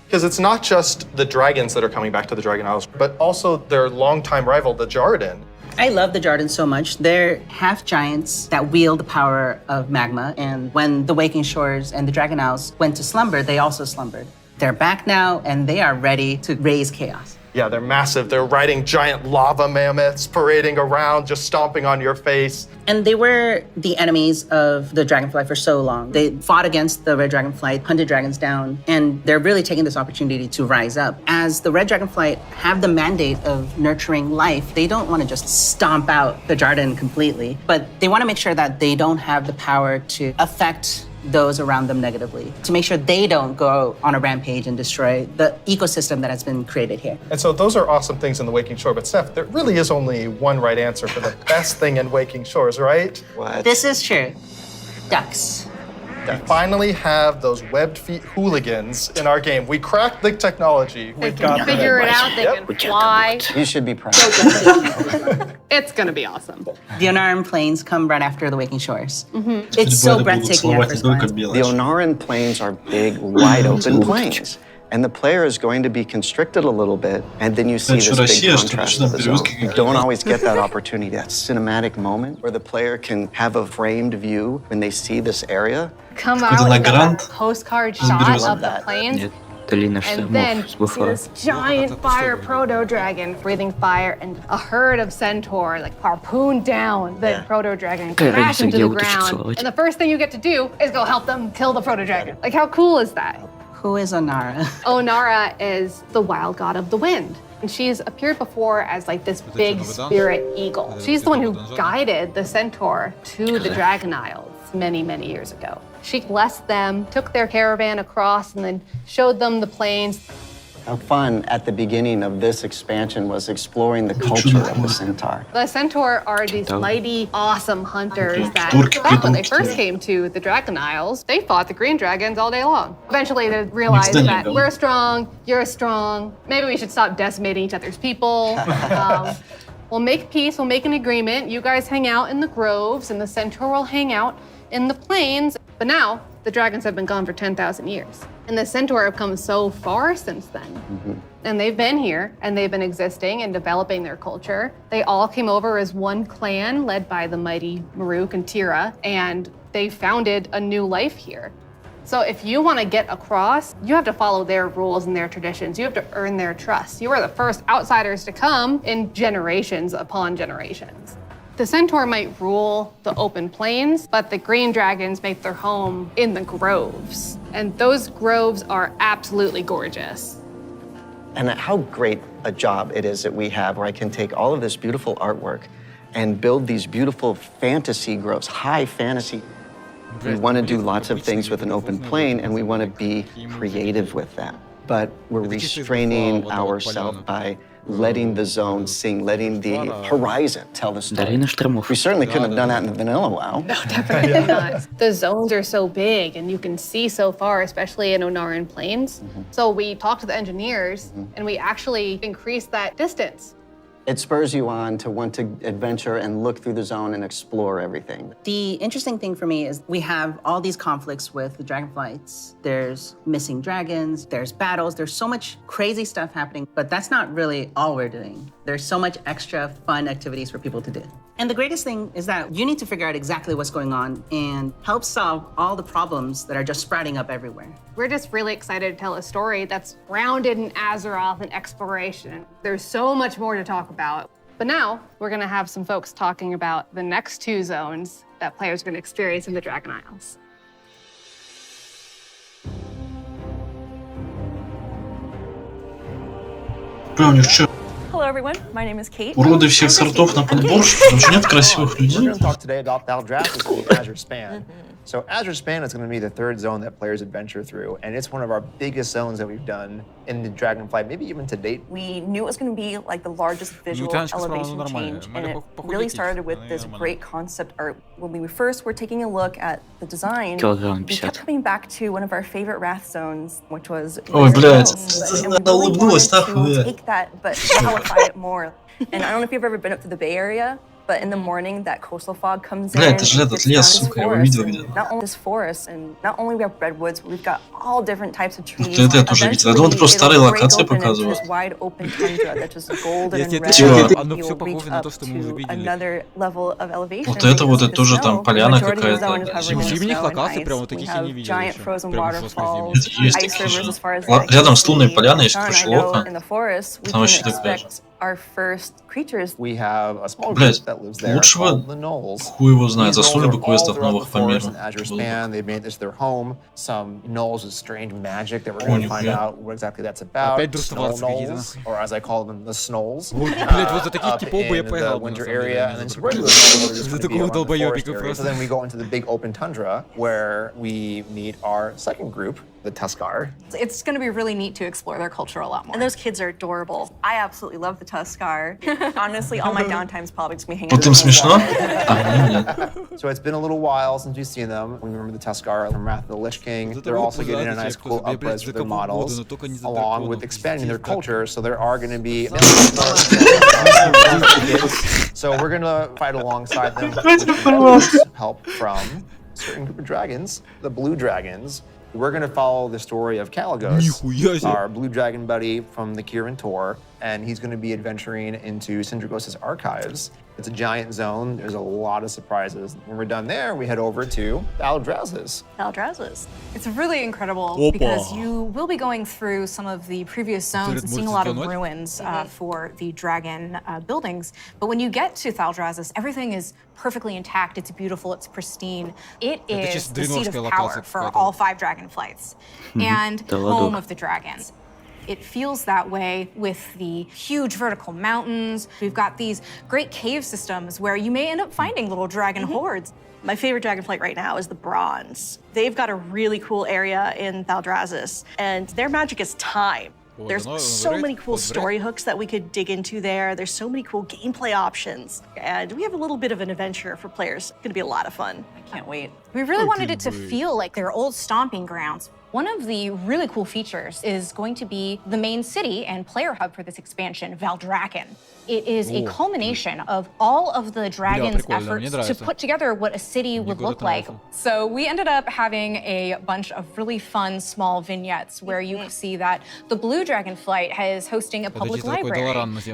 M: Because it's not just the dragons that are coming back to the Dragon Isles, but also their longtime rival, the Jarden.
L: I love the Jardins so much. They're half giants that wield the power of magma. And when the Waking Shores and the Dragon Isles went to slumber, they also slumbered. They're back now, and they are ready to raise chaos.
M: Yeah, they're massive. They're riding giant lava mammoths, parading around, just stomping on your face.
L: And they were the enemies of the dragonfly for so long. They fought against the red dragonfly, hunted dragons down, and they're really taking this opportunity to rise up. As the red dragonfly have the mandate of nurturing life, they don't want to just stomp out the Jarden completely, but they want to make sure that they don't have the power to affect those around them negatively, to make sure they don't go on a rampage and destroy the ecosystem that has been created here.
M: And so those are awesome things in the Waking Shore, but Steph, there really is only one right answer for the best thing in Waking Shores, right?
N: What?
L: This is true. Ducks.
M: We finally have those webbed feet hooligans in our game. We cracked the technology.
O: They can figure it out, they can fly.
N: You should be proud.
O: It's gonna be awesome.
L: The Onaran Plains come right after the Waking Shores. It's so breathtaking at first glance.
N: The Onaran Plains are big, wide open plains. And the player is going to be constricted a little bit, and then you see this big contrast of the zone. You don't always get that opportunity, that cinematic moment where the player can have a framed view when they see this area.
O: Come out with a postcard shot of the plains. And then see this giant fire proto-dragon breathing fire, and a herd of centaur like harpoon down the proto-dragon, crash into the ground. And the first thing you get to do is go help them kill the proto-dragon. Like, how cool is that?
L: Who is Onara?
O: Onara is the wild god of the wind. And she's appeared before as like this big spirit eagle. She's the one who guided the centaur to the Dragon Isles many, many years ago. She blessed them, took their caravan across, and then showed them the plains.
N: How fun at the beginning of this expansion was exploring the culture of the centaur.
O: The centaur are these mighty, awesome hunters that back when they first came to the Dragon Isles, they fought the green dragons all day long. Eventually they realized that we're strong, you're strong, maybe we should stop decimating each other's people. We'll make peace, we'll make an agreement. You guys hang out in the groves and the centaur will hang out in the plains. But now, the dragons have been gone for 10,000 years. And the centaur have come so far since then. And they've been here, and they've been existing and developing their culture. They all came over as one clan led by the mighty Maruk and Tira, and they founded a new life here. So if you want to get across, you have to follow their rules and their traditions. You have to earn their trust. You are the first outsiders to come in generations upon generations. The centaur might rule the open plains, but the green dragons make their home in the groves. And those groves are absolutely gorgeous.
N: And how great a job it is that we have where I can take all of this beautiful artwork and build these beautiful fantasy groves, high fantasy. We want to do lots of things with an open plain, and we want to be creative with that. But we're restraining ourselves by letting the zone sing, letting the horizon tell the story. We certainly couldn't have done that in the vanilla WoW.
O: No, definitely not. The zones are so big and you can see so far, especially in Onaran Plains. So we talked to the engineers and we actually increased that distance.
N: It spurs you on to want to adventure and look through the zone and explore everything.
L: The interesting thing for me is we have all these conflicts with the dragonflights. There's missing dragons, there's battles, there's so much crazy stuff happening, but that's not really all we're doing. There's so much extra fun activities for people to do. And the greatest thing is that you need to figure out exactly what's going on and help solve all the problems that are just sprouting up everywhere.
O: We're just really excited to tell a story that's grounded in Azeroth and exploration. There's so much more to talk about. But now, we're gonna have some folks talking about the next two zones that players are gonna experience in the Dragon Isles.
P: Hello everyone, my name is Kate.
H: Уроды всех сортов на подбор, потому что нет красивых людей.
Q: We're going to talk today about Valdras's Azure Span. So Azure Span is going to be the third zone that players adventure through, and it's one of our biggest zones that we've done in the Dragonflight, maybe even to date.
P: We knew it was going to be like the largest visual elevation change, and it really started with this great concept art. When we first were taking a look at the design, we kept coming back to one of our favorite Wrath zones, which was
H: Ой, блядь,
P: and we
H: она
P: really
H: улыбнулась,
P: wanted
H: так,
P: to take that, but amplify it more. And I don't know if you've ever been up to the Bay Area, but in the morning that coastal fog comes in.
H: Бля, это же этот лес, сука, я его видел где-то.
P: Not only this forest, and not only we have redwoods, but we've got all different types of trees.
H: Вот это я тоже видел. Я думал, ты просто старые локации показываешь.
P: Wide open tundra that's just golden and red.
H: Типа,
A: оно все похоже на то, что мы уже видели.
P: Another level of elevation.
H: Вот это вот, это тоже там поляна какая-то.
A: Зимних локаций прям вот таких я не видел еще. Прям жестко
H: Это есть такие же. Рядом с лунной поляной есть кашелоха. Там вообще такая же.
P: Our first creatures.
Q: We have a small
H: Блять,
Q: group that lives there
H: лучшего
Q: called the Gnolls.
H: хуй его знает. Засунули бы
Q: All
H: квестов
Q: throughout
H: новых
Q: the
H: по миру.
Q: forest and Azure Span, they made this their home. Some Gnolls with strange magic that we're going to find out what exactly that's about. Snow Gnolls, or as I call them, the Snolls.
A: Блять, вот за таких
Q: Up
A: типов бы я
Q: in the
A: поиграл.
Q: winter area, and then some regular Gnolls are just
A: За
Q: going to be
A: такого
Q: around the forest
A: долбоёбика
Q: area. So
A: просто.
Q: then we go into the big open tundra where we meet our second group, the Tuskar.
R: It's going to be really neat to explore their culture a lot more.
P: And those kids are adorable. I absolutely love the Tuskar. Honestly, all my downtime's probably just me hanging
H: Вот
P: out.
H: им смешно? А мне нет.
Q: So it's been a little while since we've seen them. We remember the Tuskar from Wrath of the Lich King. They're also getting a nice cool up-res for their models, along with expanding their culture. So there are going to be so we're going to fight alongside them with help from a certain group of dragons, the blue dragons. We're going to follow the story of Kalagos, our blue dragon buddy from the Kirin Tor, and he's going to be adventuring into Syndragos' archives. It's a giant zone. There's a lot of surprises. When we're done there, we head over to Aldrazes.
P: Aldrazes.
R: It's really incredible because you will be going through some of the previous zones and seeing a lot of ruins for the dragon buildings. But when you get to Thaldrazes, everything is perfectly intact. It's beautiful. It's pristine. It is the seat of power for all 5 dragon flights and home of the dragons. It feels that way with the huge vertical mountains. We've got these great cave systems where you may end up finding little dragon hordes.
S: My favorite dragonflight right now is the Bronze. They've got a really cool area in Thaldrazes, and their magic is time. There's so many cool story hooks that we could dig into there. There's so many cool gameplay options. And we have a little bit of an adventure for players. It's gonna be a lot of fun.
P: I can't wait.
R: We really wanted it to feel like their old stomping grounds. One of the really cool features is going to be the main city and player hub for this expansion, Valdrakken. It is a culmination of all of the dragons' efforts to put together what a city would look like. So we ended up having a bunch of really fun small vignettes where you see that the blue dragonflight is hosting a public library,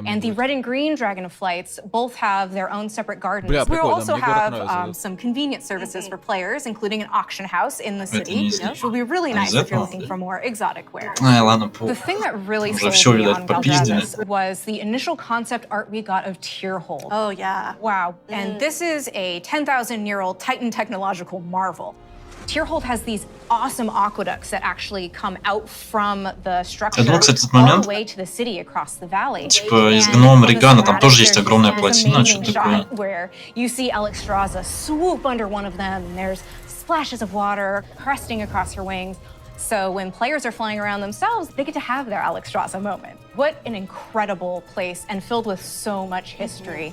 R: and the red and green dragonflights both have their own separate gardens. We also have some convenience services for players, including an auction house in the city, which will be really nice if you're looking for more exotic wares. The thing that really sold me on Valdrazes was the initial concept art we got of Tierhold.
S: Oh, yeah.
R: Wow. And this is a 10,000-year-old Titan technological marvel. Tierhold has these awesome aqueducts that actually come out from the structure all the way to the city across the valley.
H: Типа из гнома Регана там тоже есть огромная плотина, что такое.
R: Where you see Alexstrasza swoop under one of them, and there's splashes of water cresting across her wings. So when players are flying around themselves, they get to have their Alexstrasza moment. What an incredible place and filled with so much history.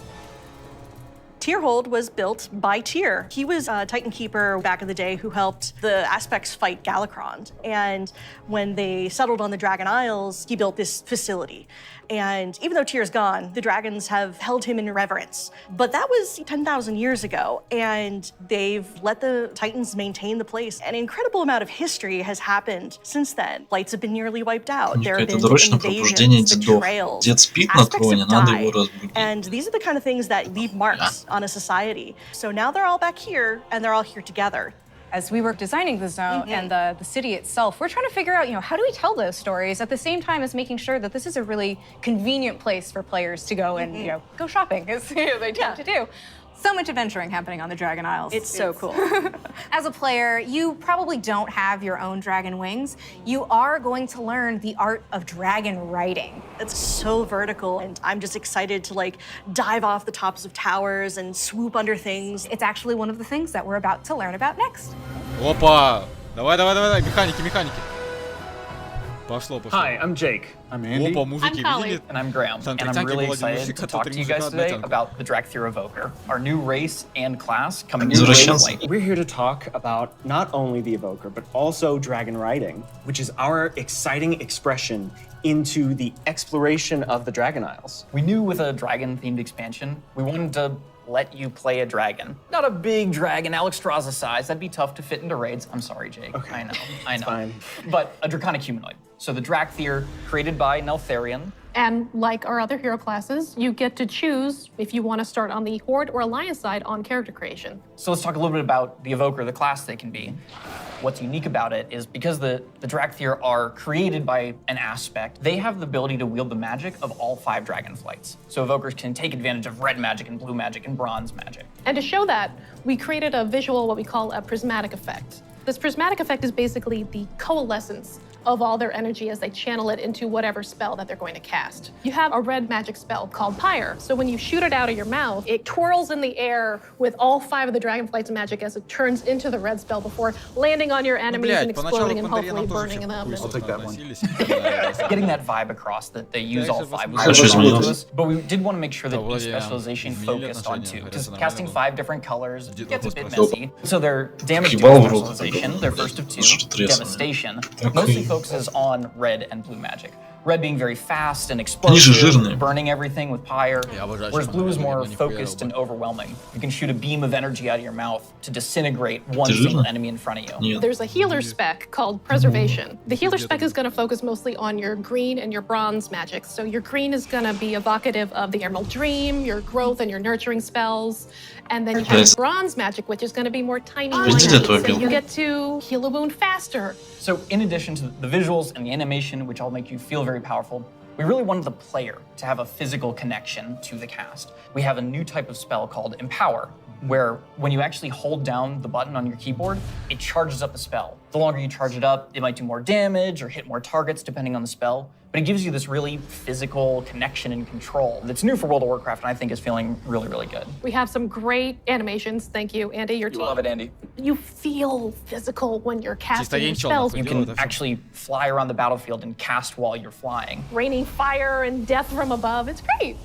S: Tierhold was built by Tyr. He was a Titan Keeper back in the day who helped the Aspects fight Galakrond. And when they settled on the Dragon Isles, he built this facility. And even though Tyr's gone, the dragons have held him in reverence. But that was 10,000 years ago, and they've let the Titans maintain the place. An incredible amount of history has happened since then. Flights have been nearly wiped out. There have been invasions, betrayals. Aspects have died. And these are the kind of things that leave marks on a society. So now they're all back here, and they're all here together.
R: As we were designing the zone and the city itself, we're trying to figure out, how do we tell those stories at the same time as making sure that this is a really convenient place for players to go and, go shopping, as they tend to do. So much adventuring happening on the Dragon Isles.
S: It's so cool.
R: As a player, you probably don't have your own dragon wings. You are going to learn the art of dragon riding.
S: It's so vertical, and I'm just excited to dive off the tops of towers and swoop under things.
R: It's actually one of the things that we're about to learn about next.
A: Опа! Давай, механики.
T: Hi, I'm Jake. I'm Andy.
A: I'm
T: Collie. And I'm Graham. And I'm really excited to talk to you guys today about the Dragtheer Evoker, our new race and class coming in late.
U: We're here to talk about not only the Evoker, but also dragon riding, which is our exciting expression into the exploration of the Dragon Isles.
T: We knew with a dragon-themed expansion, we wanted to let you play a dragon. Not a big dragon, Alexstrasza size. That'd be tough to fit into raids. I'm sorry, Jake. Okay. I know.
U: Fine.
T: But a draconic humanoid. So the Dragtheer, created by Neltharion.
V: And like our other hero classes, you get to choose if you want to start on the Horde or Alliance side on character creation.
T: So let's talk a little bit about the Evoker, the class they can be. What's unique about it is because the Dragtheer are created by an aspect, they have the ability to wield the magic of all 5 dragon flights. So Evokers can take advantage of red magic and blue magic and bronze magic.
V: And to show that, we created a visual, what we call a Prismatic Effect. This Prismatic Effect is basically the coalescence of all their energy as they channel it into whatever spell that they're going to cast. You have a red magic spell called Pyre. So when you shoot it out of your mouth, it twirls in the air with all 5 of the Dragonflight's magic as it turns into the red spell before landing on your enemies and exploding and hopefully burning them.
T: I'll take that one. Getting that vibe across that they use all 5 was really to us, but we did want to make sure that each specialization focused on 2, because casting 5 different colors gets a bit messy. So their damage dealing specialization, their first of 2, Devastation, mostly focuses on red and blue magic. Red being very fast and explosive, burning everything with pyre, whereas blue is more focused and overwhelming. You can shoot a beam of energy out of your mouth to disintegrate one single enemy in front of you.
V: There's a healer spec called Preservation. The healer spec is going to focus mostly on your green and your bronze magic. So your green is going to be evocative of the Emerald Dream, your growth and your nurturing spells. And then you have bronze magic, which is going to be more tiny. So you get to heal a wound faster.
T: So in addition to the visuals and the animation, which all make you feel very powerful, we really wanted the player to have a physical connection to the cast. We have a new type of spell called Empower, where when you actually hold down the button on your keyboard, it charges up the spell. The longer you charge it up, it might do more damage or hit more targets depending on the spell, but it gives you this really physical connection and control that's new for World of Warcraft and I think is feeling really, really good.
V: We have some great animations. Thank you, Andy, your team.
T: You love it, Andy.
V: You feel physical when you're casting spells.
T: You can actually fly around the battlefield and cast while you're flying.
V: Raining fire and death from above. It's great.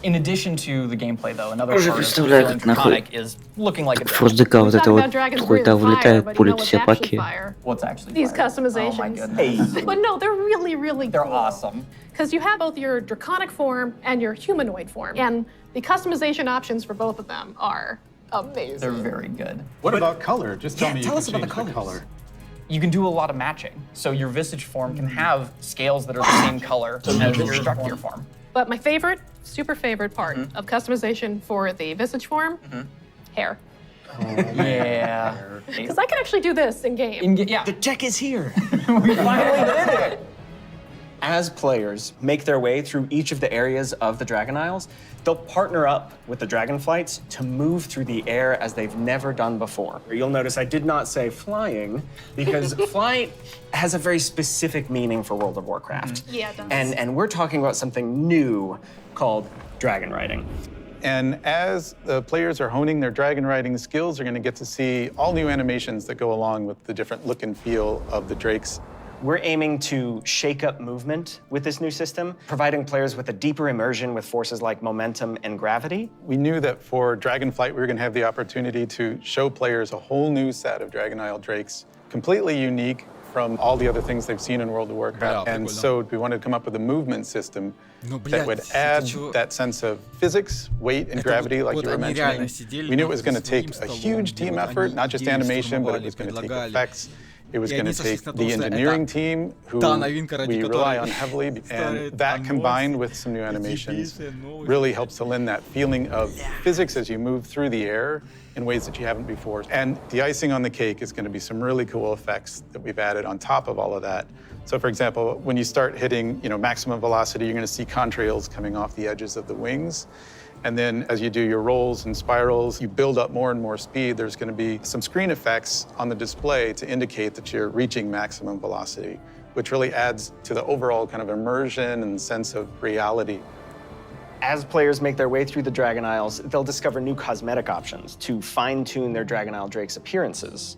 T: In addition to the gameplay, though, another part of feeling draconic is looking like a
B: Форсдека вот это вот хуета вылетает, пулит все паки.
T: What's actually
V: these
T: fire?
V: customizations.
T: Oh my goodness.
V: But no, they're really, really
T: They're
V: cool.
T: awesome.
V: Because you have both your draconic form and your humanoid form. And the customization options for both of them are amazing.
T: They're very good.
Q: What about color? Just tell me
T: tell
Q: you
T: us
Q: can
T: about
Q: change
T: the
Q: the color.
T: You can do a lot of matching. So your visage form can have scales that are the same color as your Dragtheer form.
V: But my favorite, super favorite part of customization for the visage form, hair.
T: Yeah.
V: Because I can actually do this in game.
T: Yeah.
U: The tech is here.
T: We finally did it.
U: As players make their way through each of the areas of the Dragon Isles, they'll partner up with the Dragonflights to move through the air as they've never done before. You'll notice I did not say flying, because flight has a very specific meaning for World of Warcraft.
V: Yeah, it does.
U: And we're talking about something new called dragon riding.
C: And as the players are honing their dragon riding skills, they're going to get to see all new animations that go along with the different look and feel of the drakes.
U: We're aiming to shake up movement with this new system, providing players with a deeper immersion with forces like momentum and gravity.
C: We knew that for Dragonflight, we were going to have the opportunity to show players a whole new set of Dragon Isle drakes, completely unique from all the other things they've seen in World of Warcraft. And so we wanted to come up with a movement system that would add that sense of physics, weight, and gravity, like you were mentioning. We knew it was going to take a huge team effort, not just animation, but it was going to take effects. It was going to take the engineering team, who we rely on heavily, and that combined with some new animations really helps to lend that feeling of physics as you move through the air in ways that you haven't before. And the icing on the cake is going to be some really cool effects that we've added on top of all of that. So for example, when you start hitting maximum velocity, you're going to see contrails coming off the edges of the wings. And then as you do your rolls and spirals, you build up more and more speed. There's going to be some screen effects on the display to indicate that you're reaching maximum velocity, which really adds to the overall kind of immersion and sense of reality.
U: As players make their way through the Dragon Isles, they'll discover new cosmetic options to fine-tune their Dragon Isle Drake's appearances.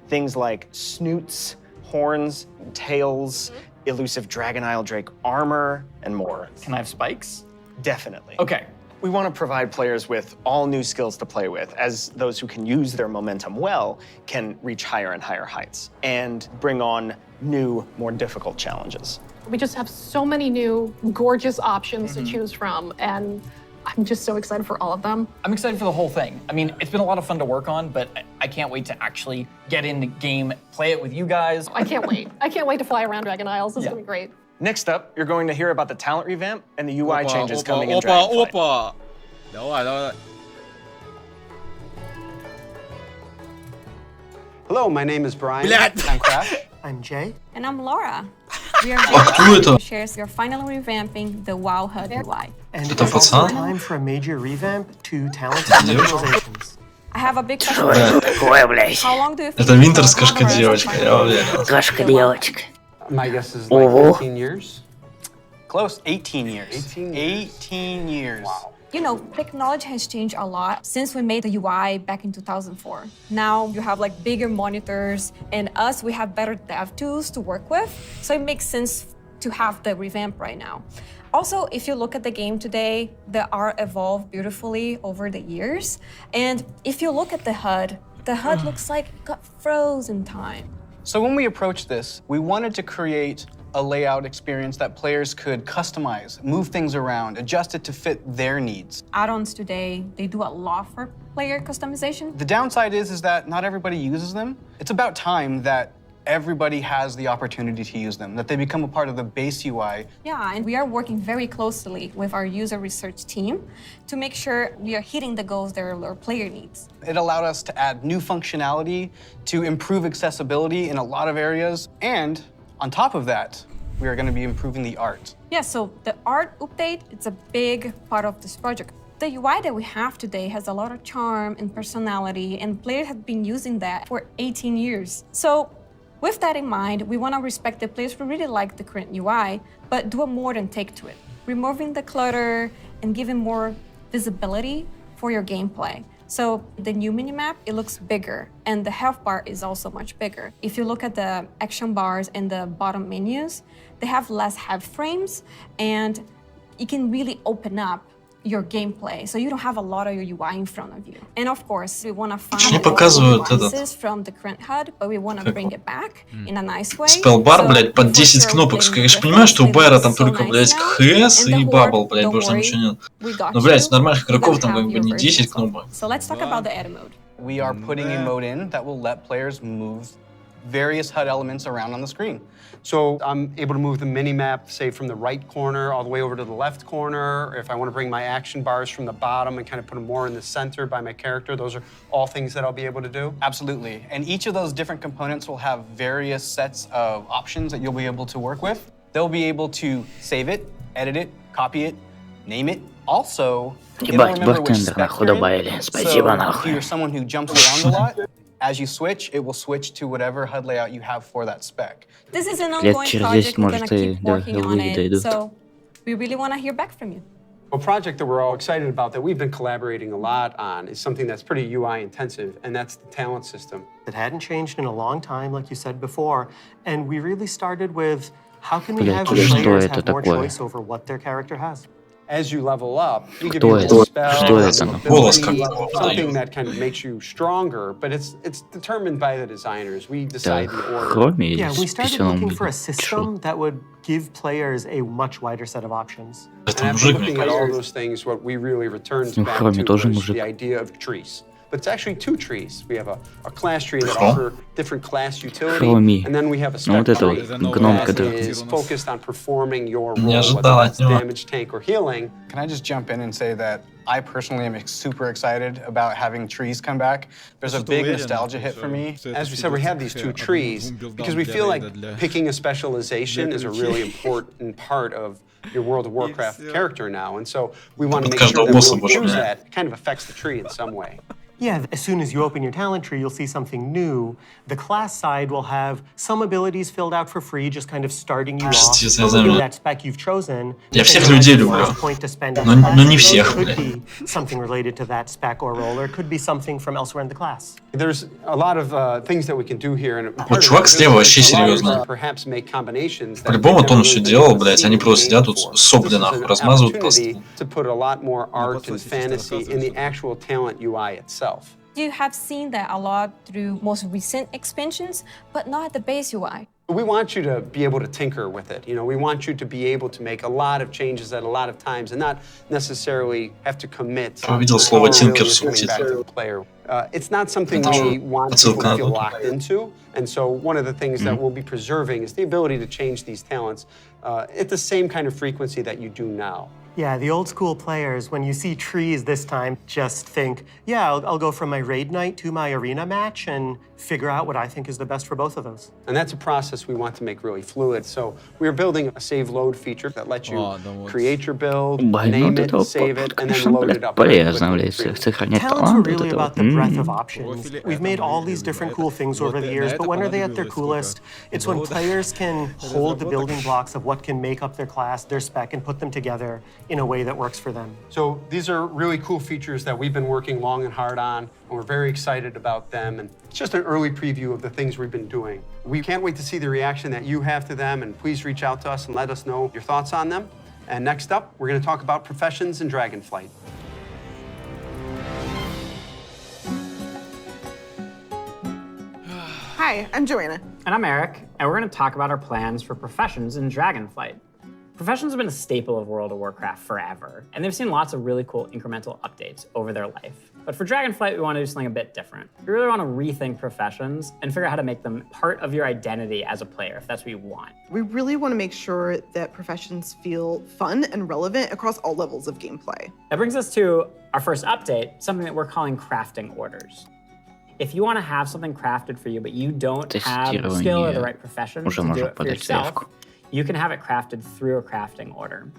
U: Things like snoots, horns, tails, elusive Dragon Isle Drake armor, and more. Can I have spikes? Definitely. Okay. We want to provide players with all new skills to play with, as those who can use their momentum well can reach higher and higher heights and bring on new, more difficult challenges.
V: We just have so many new, gorgeous options to choose from, and I'm just so excited for all of them.
T: I'm excited for the whole thing. I mean, it's been a lot of fun to work on, but I can't wait to actually get in the game, play it with you guys.
V: I can't wait. I can't wait to fly around Dragon Isles. It's gonna be great.
U: Next up, you're going to hear about the talent revamp and the UI changes coming in Dragonflight.
A: Давай.
G: Hello, my name is Brian.
U: I'm Crash.
G: I'm Jay.
I: And I'm Laura. We are
H: кто это?
I: shares you're finally revamping the WoW HUD UI.
G: And
H: Это
G: it's also
H: пацан?
G: time for a major revamp to talent specializations.
I: I have a big question.
H: такое, блядь?
I: How long do you think
H: Это винтерская девочка, я уверен.
B: Кошка-девочка.
G: My guess is like 18 years.
U: Close, 18 years. 18 years.
G: Wow.
I: You know, technology has changed a lot since we made the UI back in 2004. Now you have like bigger monitors, and us, we have better dev tools to work with. So it makes sense to have the revamp right now. Also, if you look at the game today, the art evolved beautifully over the years. And if you look at the HUD looks like it got frozen in time.
U: So when we approached this, we wanted to create a layout experience that players could customize, move things around, adjust it to fit their needs.
I: Add-ons today, they do a lot for player customization.
U: The downside is that not everybody uses them. It's about time that everybody has the opportunity to use them, that they become a part of the base UI.
I: Yeah, and we are working very closely with our user research team to make sure we are hitting the goals that our player needs.
U: It allowed us to add new functionality, to improve accessibility in a lot of areas, and on top of that, we are going to be improving the art.
I: Yeah, so the art update, it's a big part of this project. The UI that we have today has a lot of charm and personality, and players have been using that for 18 years. So with that in mind, we want to respect the players who really like the current UI, but do a modern take to it, removing the clutter and giving more visibility for your gameplay. So the new minimap, it looks bigger, and the health bar is also much bigger. If you look at the action bars and the bottom menus, they have less head frames, and you can really open up your gameplay, so you don't have a lot of your UI in front of you. And of course, we want to find nuances from the current HUD, but we want to bring it back in a nice way.
H: Спеллбар, блядь, под 10 кнопок. Я же понимаю, что у Байра там только, блядь, ХС и Бабл, блядь, больше ничего нет. Но, блядь, нормальных игроков там как бы не 10 кнопок.
I: So let's talk about the edit mode.
U: We are putting a mode in that will let players move various HUD elements around on the screen.
G: So I'm able to move the mini-map, say, from the right corner all the way over to the left corner. Or if I want to bring my action bars from the bottom and kind of put them more in the center by my character, those are all things that I'll be able to do?
U: Absolutely. And each of those different components will have various sets of options that you'll be able to work with. They'll be able to save it, edit it, copy it, name it. Also, it'll remember which spec you're in. So if you're someone who jumps around a lot, as you switch, it will switch to whatever HUD layout you have for that spec.
I: This is an ongoing project. We're going to keep working on it, so we really want to hear back from you.
G: A project that we're all excited about that we've been collaborating a lot on is something that's pretty UI intensive, and that's the talent system.
W: It hadn't changed in a long time, like you said before, and we really started with how can we have players have more choice over what their character has?
G: As you level up, you give you a spell, something that kind of makes you stronger, but it's determined by the designers. We decide the order.
W: Yeah, we started looking for a system that would give players a much wider set of options.
G: And after looking at all those things, what we really returned back to was the idea of trees. But it's actually two trees. We have a class tree that offers different class utility, and then we have a spec tree that is focused on performing your role, whether it's damage, tank, or healing.
U: Can I just jump in and say that I personally am super excited about having trees come back. There's a big nostalgia hit for me.
G: As we said, we have these two trees because we feel like picking a specialization is a really important part of your World of Warcraft character now, and so we want to make sure that when we choose that, it kind of affects the tree in some way.
W: Yeah, as soon as you open your talent tree, you'll see something new. The class side will have some abilities filled out for free, just kind of starting you off. That spec you've chosen.
H: Я всех людей люблю, но не всех, блядь.
W: something related to that spec or role, or it could be something from elsewhere in the class.
G: There's a lot of things that we can do here. And
H: Вот чувак слева вообще серьезно. По-любому то он все делал, блядь, они просто сидят тут сопли нахуй размазывают просто.
G: To put a lot more art and fantasy in the actual talent UI itself.
I: You have seen that a lot through most recent expansions, but not at the base UI.
G: We want you to be able to tinker with it. You know, we want you to be able to make a lot of changes at a lot of times and not necessarily have to commit.
H: Увидел слово «тинкер» в субтитрах.
G: It's not something we want people to feel locked into. And so one of the things that we'll be preserving is the ability to change these talents at the same kind of frequency that you do now.
W: Yeah, the old school players, when you see trees this time, just think, yeah, I'll go from my raid night to my arena match and figure out what I think is the best for both of those.
G: And that's a process we want to make really fluid. So we're building a save load feature that lets you create your build, name it, save it, and then load it up.
W: Talents are really about the breadth of options. We've made all these different cool things over the years, but when are they at their coolest? It's when players can hold the building blocks of what can make up their class, their spec, and put them together in a way that works for them.
G: So these are really cool features that we've been working long and hard on, and we're very excited about them. And it's just an early preview of the things we've been doing. We can't wait to see the reaction that you have to them, and please reach out to us and let us know your thoughts on them. And next up, we're going to talk about professions in Dragonflight.
D: Hi, I'm Joanna.
E: And I'm Eric, and we're going to talk about our plans for professions in Dragonflight. Professions have been a staple of World of Warcraft forever, and they've seen lots of really cool incremental updates over their life. But for Dragonflight, we want to do something a bit different. We really want to rethink professions and figure out how to make them part of your identity as a player, if that's what you want.
D: We really want to make sure that professions feel fun and relevant across all levels of gameplay.
E: That brings us to our first update, something that we're calling crafting orders. If you want to have something crafted for you, but you don't have the skill or the right profession to do it for yourself, you can have it crafted through a crafting order.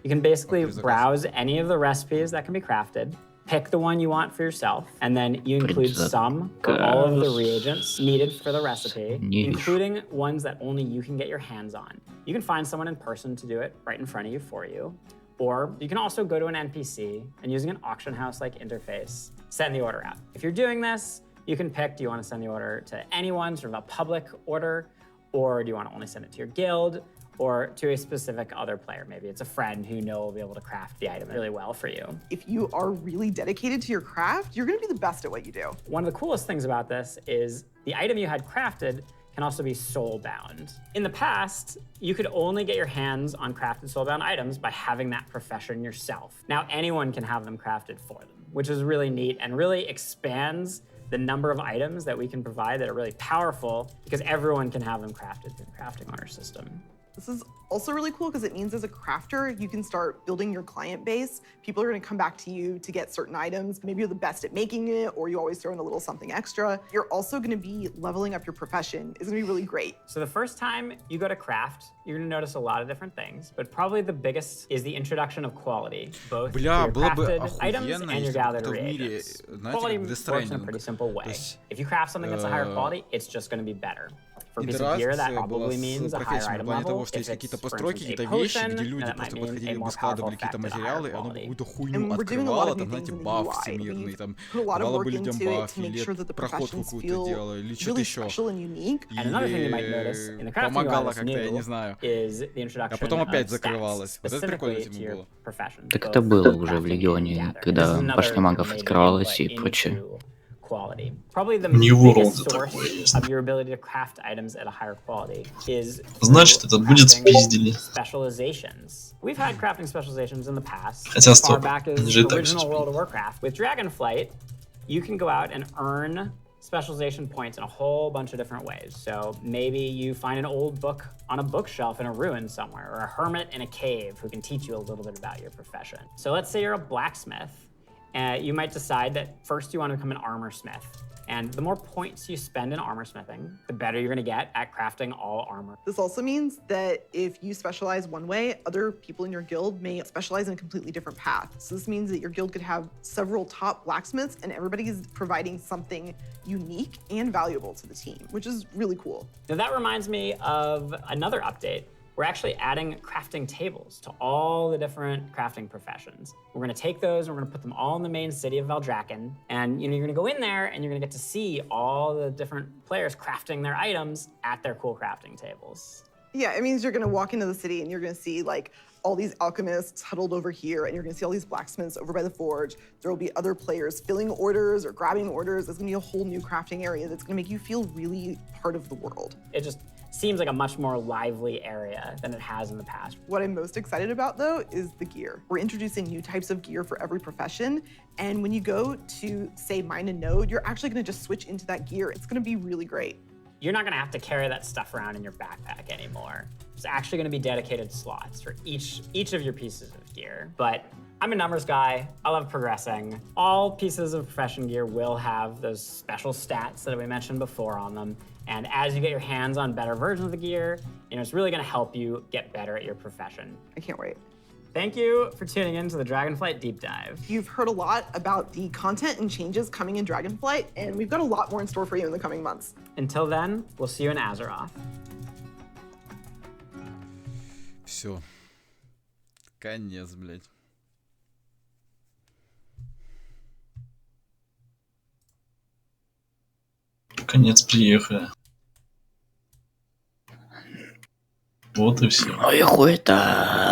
E: You can basically browse any of the recipes that can be crafted, pick the one you want for yourself, and then you include some or all of the reagents needed for the recipe, including ones that only you can get your hands on. You can find someone in person to do it right in front of you for you, or you can also go to an NPC and using an auction house-like interface, send the order out. If you're doing this, you can pick, do you want to send the order to anyone, sort of a public order, or do you want to only send it to your guild, or to a specific other player? Maybe it's a friend who you know will be able to craft the item really well for you.
D: If you are really dedicated to your craft, you're going to be the best at what you do.
E: One of the coolest things about this is the item you had crafted can also be soul-bound. In the past, you could only get your hands on crafted soul-bound items by having that profession yourself. Now anyone can have them crafted for them, which is really neat and really expands the number of items that we can provide that are really powerful because everyone can have them crafted through the crafting order system.
D: This is also really cool because it means as a crafter, you can start building your client base. People are going to come back to you to get certain items. Maybe you're the best at making it, or you always throw in a little something extra. You're also going to be leveling up your profession. It's going to be really great.
E: So the first time you go to craft, you're going to notice a lot of different things, but probably the biggest is the introduction of quality, both for your crafted items and your gathered reagents. Quality works in a pretty simple way. If you craft something that's a higher quality, it's just going to be better. For a piece of gear, that probably means a higher item level. If it's, for instance, a potion, that might mean a more powerful effect at a higher quality.
D: And we're doing a lot of new things in the UI. We've put a lot of work into it to make sure that the professions feel really special and unique.
E: And another thing you might notice in the crafting UI that's new is the introduction of stats specifically to your profession.
B: Так это было уже в Легионе, когда башня магов открывалась и прочее.
E: Quality. Probably the biggest source of your ability to craft items at a higher quality is specializations. We've had crafting specializations in the past, as far back as original World of Warcraft. With Dragonflight, you can go out and earn specialization points in a whole bunch of different ways. So maybe you find an old book on a bookshelf in a ruin somewhere, or a hermit in a cave who can teach you a little bit about your profession. So let's say you're a blacksmith. You might decide that first you want to become an armor smith. And the more points you spend in armor smithing, the better you're going to get at crafting all armor.
D: This also means that if you specialize one way, other people in your guild may specialize in a completely different path. So this means that your guild could have several top blacksmiths and everybody is providing something unique and valuable to the team, which is really cool.
E: Now that reminds me of another update we're actually adding crafting tables to all the different crafting professions. We're gonna take those and we're gonna put them all in the main city of Valdrakken. And you're gonna go in there and you're gonna get to see all the different players crafting their items at their cool crafting tables.
D: Yeah, it means you're gonna walk into the city and you're gonna see like all these alchemists huddled over here, and you're gonna see all these blacksmiths over by the forge. There will be other players filling orders or grabbing orders. There's gonna be a whole new crafting area that's gonna make you feel really part of the world.
E: It just seems like a much more lively area than it has in the past.
D: What I'm most excited about, though, is the gear. We're introducing new types of gear for every profession, and when you go to, say, mine a node, you're actually gonna just switch into that gear. It's gonna be really great.
E: You're not gonna have to carry that stuff around in your backpack anymore. There's actually gonna be dedicated slots for each of your pieces of gear. But I'm a numbers guy, I love progressing. All pieces of profession gear will have those special stats that we mentioned before on them. And as you get your hands on better versions of the gear, it's really gonna help you get better at your profession.
D: I can't wait.
E: Thank you for tuning in to the Dragonflight Deep Dive.
D: You've heard a lot about the content and changes coming in Dragonflight, and we've got a lot more in store for you in the coming months.
E: Until then, we'll see you in Azeroth.
A: Все. Конец, блядь.
H: Конец, приехали. Вот и все.
B: Ой, хуй-то.